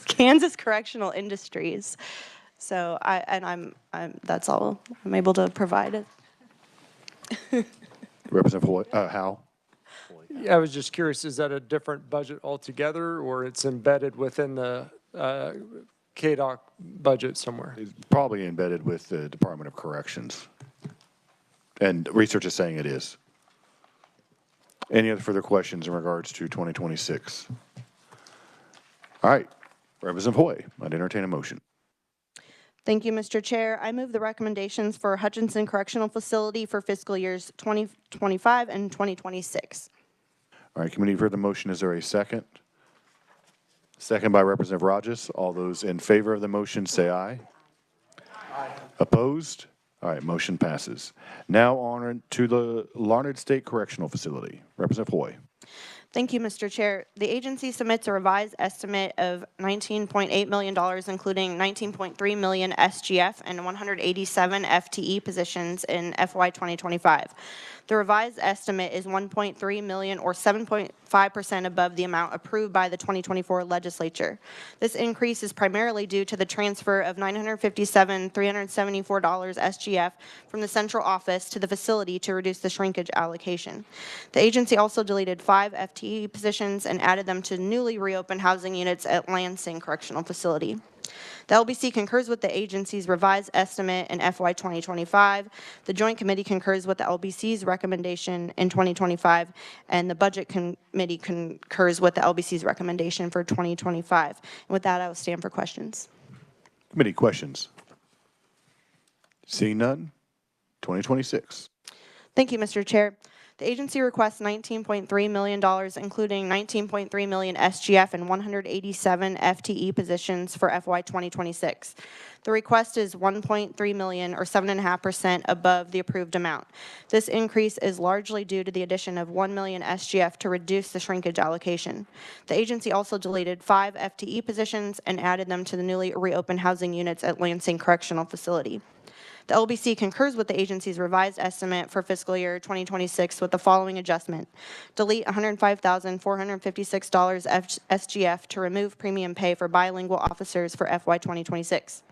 Kansas Correctional Industries. So that's all I'm able to provide. Representative Hoy, Howell. I was just curious, is that a different budget altogether, or it's embedded within the KDOC budget somewhere? It's probably embedded with the Department of Corrections. And research is saying it is. Any other further questions in regards to 2026? All right, Representative Hoy, I'd entertain a motion. Thank you, Mr. Chair. I move the recommendations for Hutchinson Correctional Facility for fiscal years 2025 and 2026. All right, committee, you've heard the motion. Is there a second? Second by Representative Rogers. All those in favor of the motion say aye. Aye. Opposed? All right, motion passes. Now on to the Larned State Correctional Facility. Representative Hoy. Thank you, Mr. Chair. The agency submits a revised estimate of $19.8 million, including $19.3 million SGF and 187 FTE positions in FY 2025. The revised estimate is $1.3 million, or 7.5% above the amount approved by the 2024 legislature. This increase is primarily due to the transfer of $957,374 SGF from the central office to the facility to reduce the shrinkage allocation. The agency also deleted 5 FTE positions and added them to newly reopened housing units at Lansing Correctional Facility. The LBC concurs with the agency's revised estimate in FY 2025. The Joint Committee concurs with the LBC's recommendation in 2025, and the Budget Committee concurs with the LBC's recommendation for 2025. And with that, I will stand for questions. Committee questions. Seeing none, 2026. Thank you, Mr. Chair. The agency requests $19.3 million, including $19.3 million SGF and 187 FTE positions for FY 2026. The request is $1.3 million, or 7.5% above the approved amount. This increase is largely due to the addition of 1 million SGF to reduce the shrinkage allocation. The agency also deleted 5 FTE positions and added them to the newly reopened housing units at Lansing Correctional Facility. The LBC concurs with the agency's revised estimate for fiscal year 2026 with the following adjustment. Delete $105,456 SGF to remove premium pay for bilingual officers for FY 2026.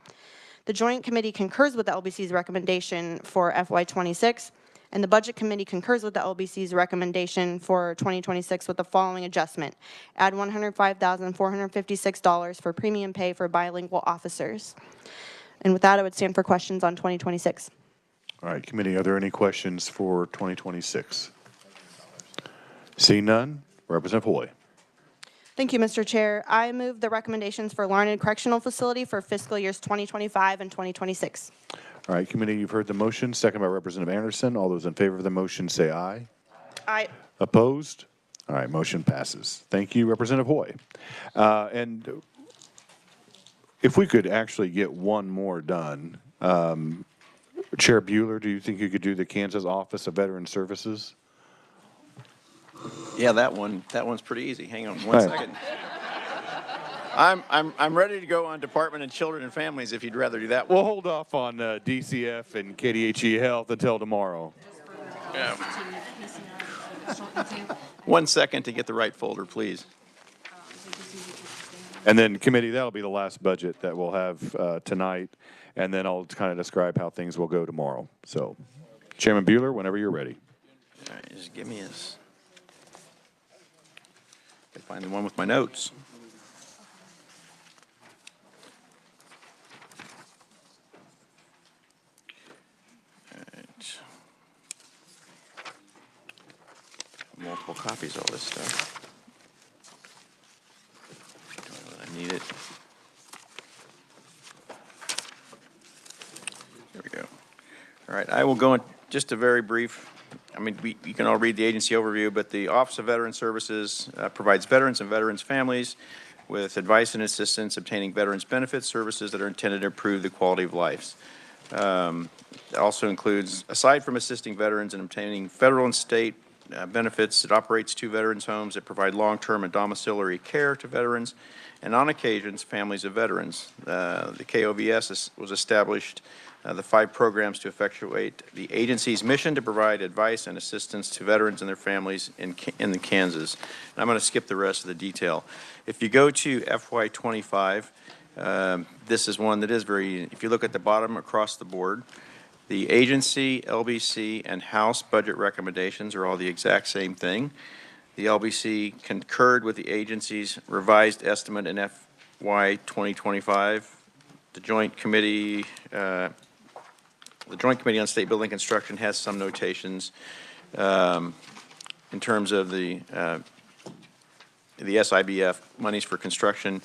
The Joint Committee concurs with the LBC's recommendation for FY 26, and the Budget Committee concurs with the LBC's recommendation for 2026 with the following adjustment. Add $105,456 for premium pay for bilingual officers. And with that, I would stand for questions on 2026. All right, committee, are there any questions for 2026? Seeing none, Representative Hoy. Thank you, Mr. Chair. I move the recommendations for Larned Correctional Facility for fiscal years 2025 and 2026. All right, committee, you've heard the motion, second by Representative Anderson. All those in favor of the motion say aye. Aye. Opposed? All right, motion passes. Thank you, Representative Hoy. And if we could actually get one more done, Chair Bueller, do you think you could do the Kansas Office of Veteran Services? Yeah, that one's pretty easy. Hang on one All right. second. I'm ready to go on Department of Children and Families if you'd rather do that one. We'll hold off on DCF and KDHE Health until tomorrow. Yeah. 1 second to get the right folder, please. And then committee, that'll be the last budget that we'll have tonight. And then I'll kind of describe how things will go tomorrow. So Chairman Bueller, whenever you're ready. All right, just give me this. I find the one with my notes. All right. Multiple copies of all this stuff. I need it. There we go. All right, I will go in just a very brief, you can all read the agency overview, but the Office of Veteran Services provides veterans and veterans' families with advice and assistance obtaining veterans benefits services that are intended to improve the quality of lives. It also includes, aside from assisting veterans in obtaining federal and state benefits, it operates 2 veterans' homes that provide long-term and domiciliary care to veterans, and on occasions, families of veterans. The KOVS was established, the 5 programs to effectuate the agency's mission to provide advice and assistance to veterans and their families in Kansas. And I'm going to skip the rest of the detail. If you go to FY25, this is one that is very, if you look at the bottom across the board, the agency, LBC, and House budget recommendations are all the exact same thing. The LBC concurred with the agency's revised estimate in FY 2025. The Joint Committee on State Building Construction has some notations in terms of the SIBF monies for construction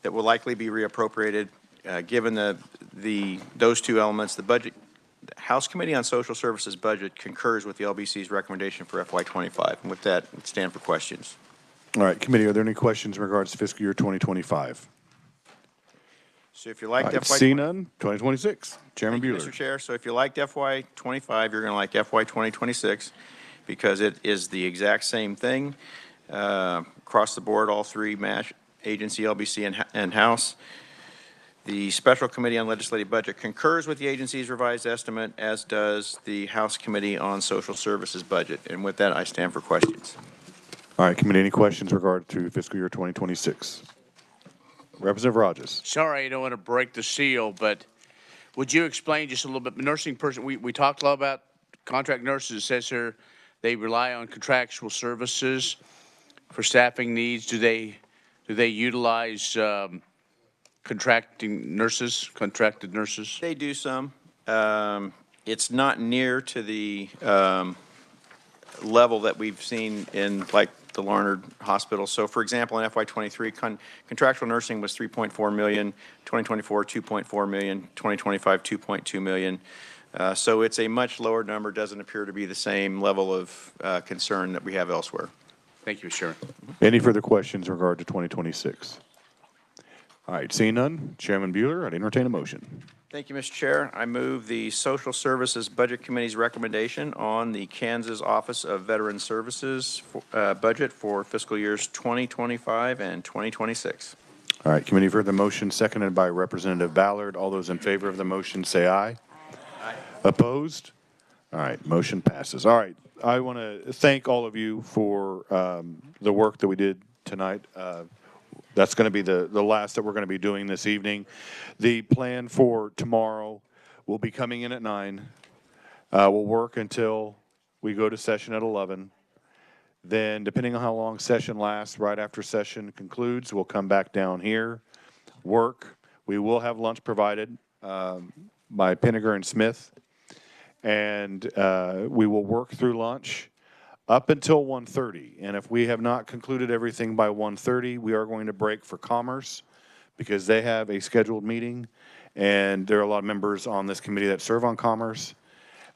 that will likely be reappropriated. Given those 2 elements, the House Committee on Social Services budget concurs with the LBC's recommendation for FY25. And with that, I stand for questions. All right, committee, are there any questions in regards to fiscal year 2025? So if you liked FY25, see none, 2026. Chairman Bueller. Mr. Chair, so if you liked FY25, you're going to like FY 2026 because it is the exact same thing across the board, all 3 MASH, agency, LBC, and House. The Special Committee on Legislative Budget concurs with the agency's revised estimate, as does the House Committee on Social Services budget. And with that, I stand for questions. All right, committee, any questions regarding to fiscal year 2026? Representative Rogers. Sorry, I don't want to break the seal, but would you explain just a little bit? Nursing person, we talked a lot about contract nurses. It says here they rely on contractual services for staffing needs. Do they utilize contracted nurses? They do some. It's not near to the level that we've seen in like the Larned Hospital. So for example, in FY23, contractual nursing was $3.4 million, 2024, $2.4 million, 2025, $2.2 million. So it's a much lower number, doesn't appear to be the same level of concern that we have elsewhere. Thank you, Mr. Chairman. Any further questions in regard to 2026? All right, seeing none, Chairman Bueller, I'd entertain a motion. Thank you, Mr. Chair. I move the Social Services Budget Committee's recommendation on the Kansas Office of Veteran Services budget for fiscal years 2025 and 2026. All right, committee, you've heard the motion, seconded by Representative Ballard. All those in favor of the motion say aye. Aye. Opposed? All right, motion passes. All right, I want to thank all of you for the work that we did tonight. That's going to be the last that we're going to be doing this evening. The plan for tomorrow will be coming in at 9. We'll work until we go to session at 11. Then, depending on how long session lasts, right after session concludes, we'll come back down here, work. We will have lunch provided by Pinniger and Smith. And we will work through lunch up until 1:30. And if we have not concluded everything by 1:30, we are going to break for Commerce because they have a scheduled meeting. And there are a lot of members on this committee that serve on Commerce.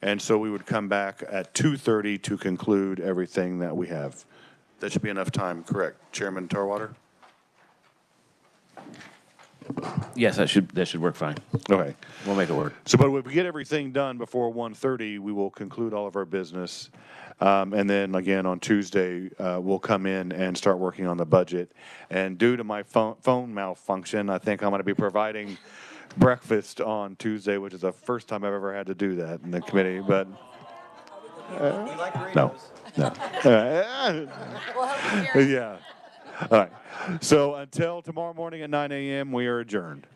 And so we would come back at 2:30 to conclude everything that we have. That should be enough time, correct? Chairman Tarwater? Yes, that should work fine. Okay. We'll make it work. So, but if we get everything done before 1:30, we will conclude all of our business. And then again, on Tuesday, we'll come in and start working on the budget. And due to my phone malfunction, I think I'm going to be providing breakfast on Tuesday, which is the first time I've ever had to do that in the committee, but no. Yeah. All right. So until tomorrow morning at 9 a.m., we are adjourned.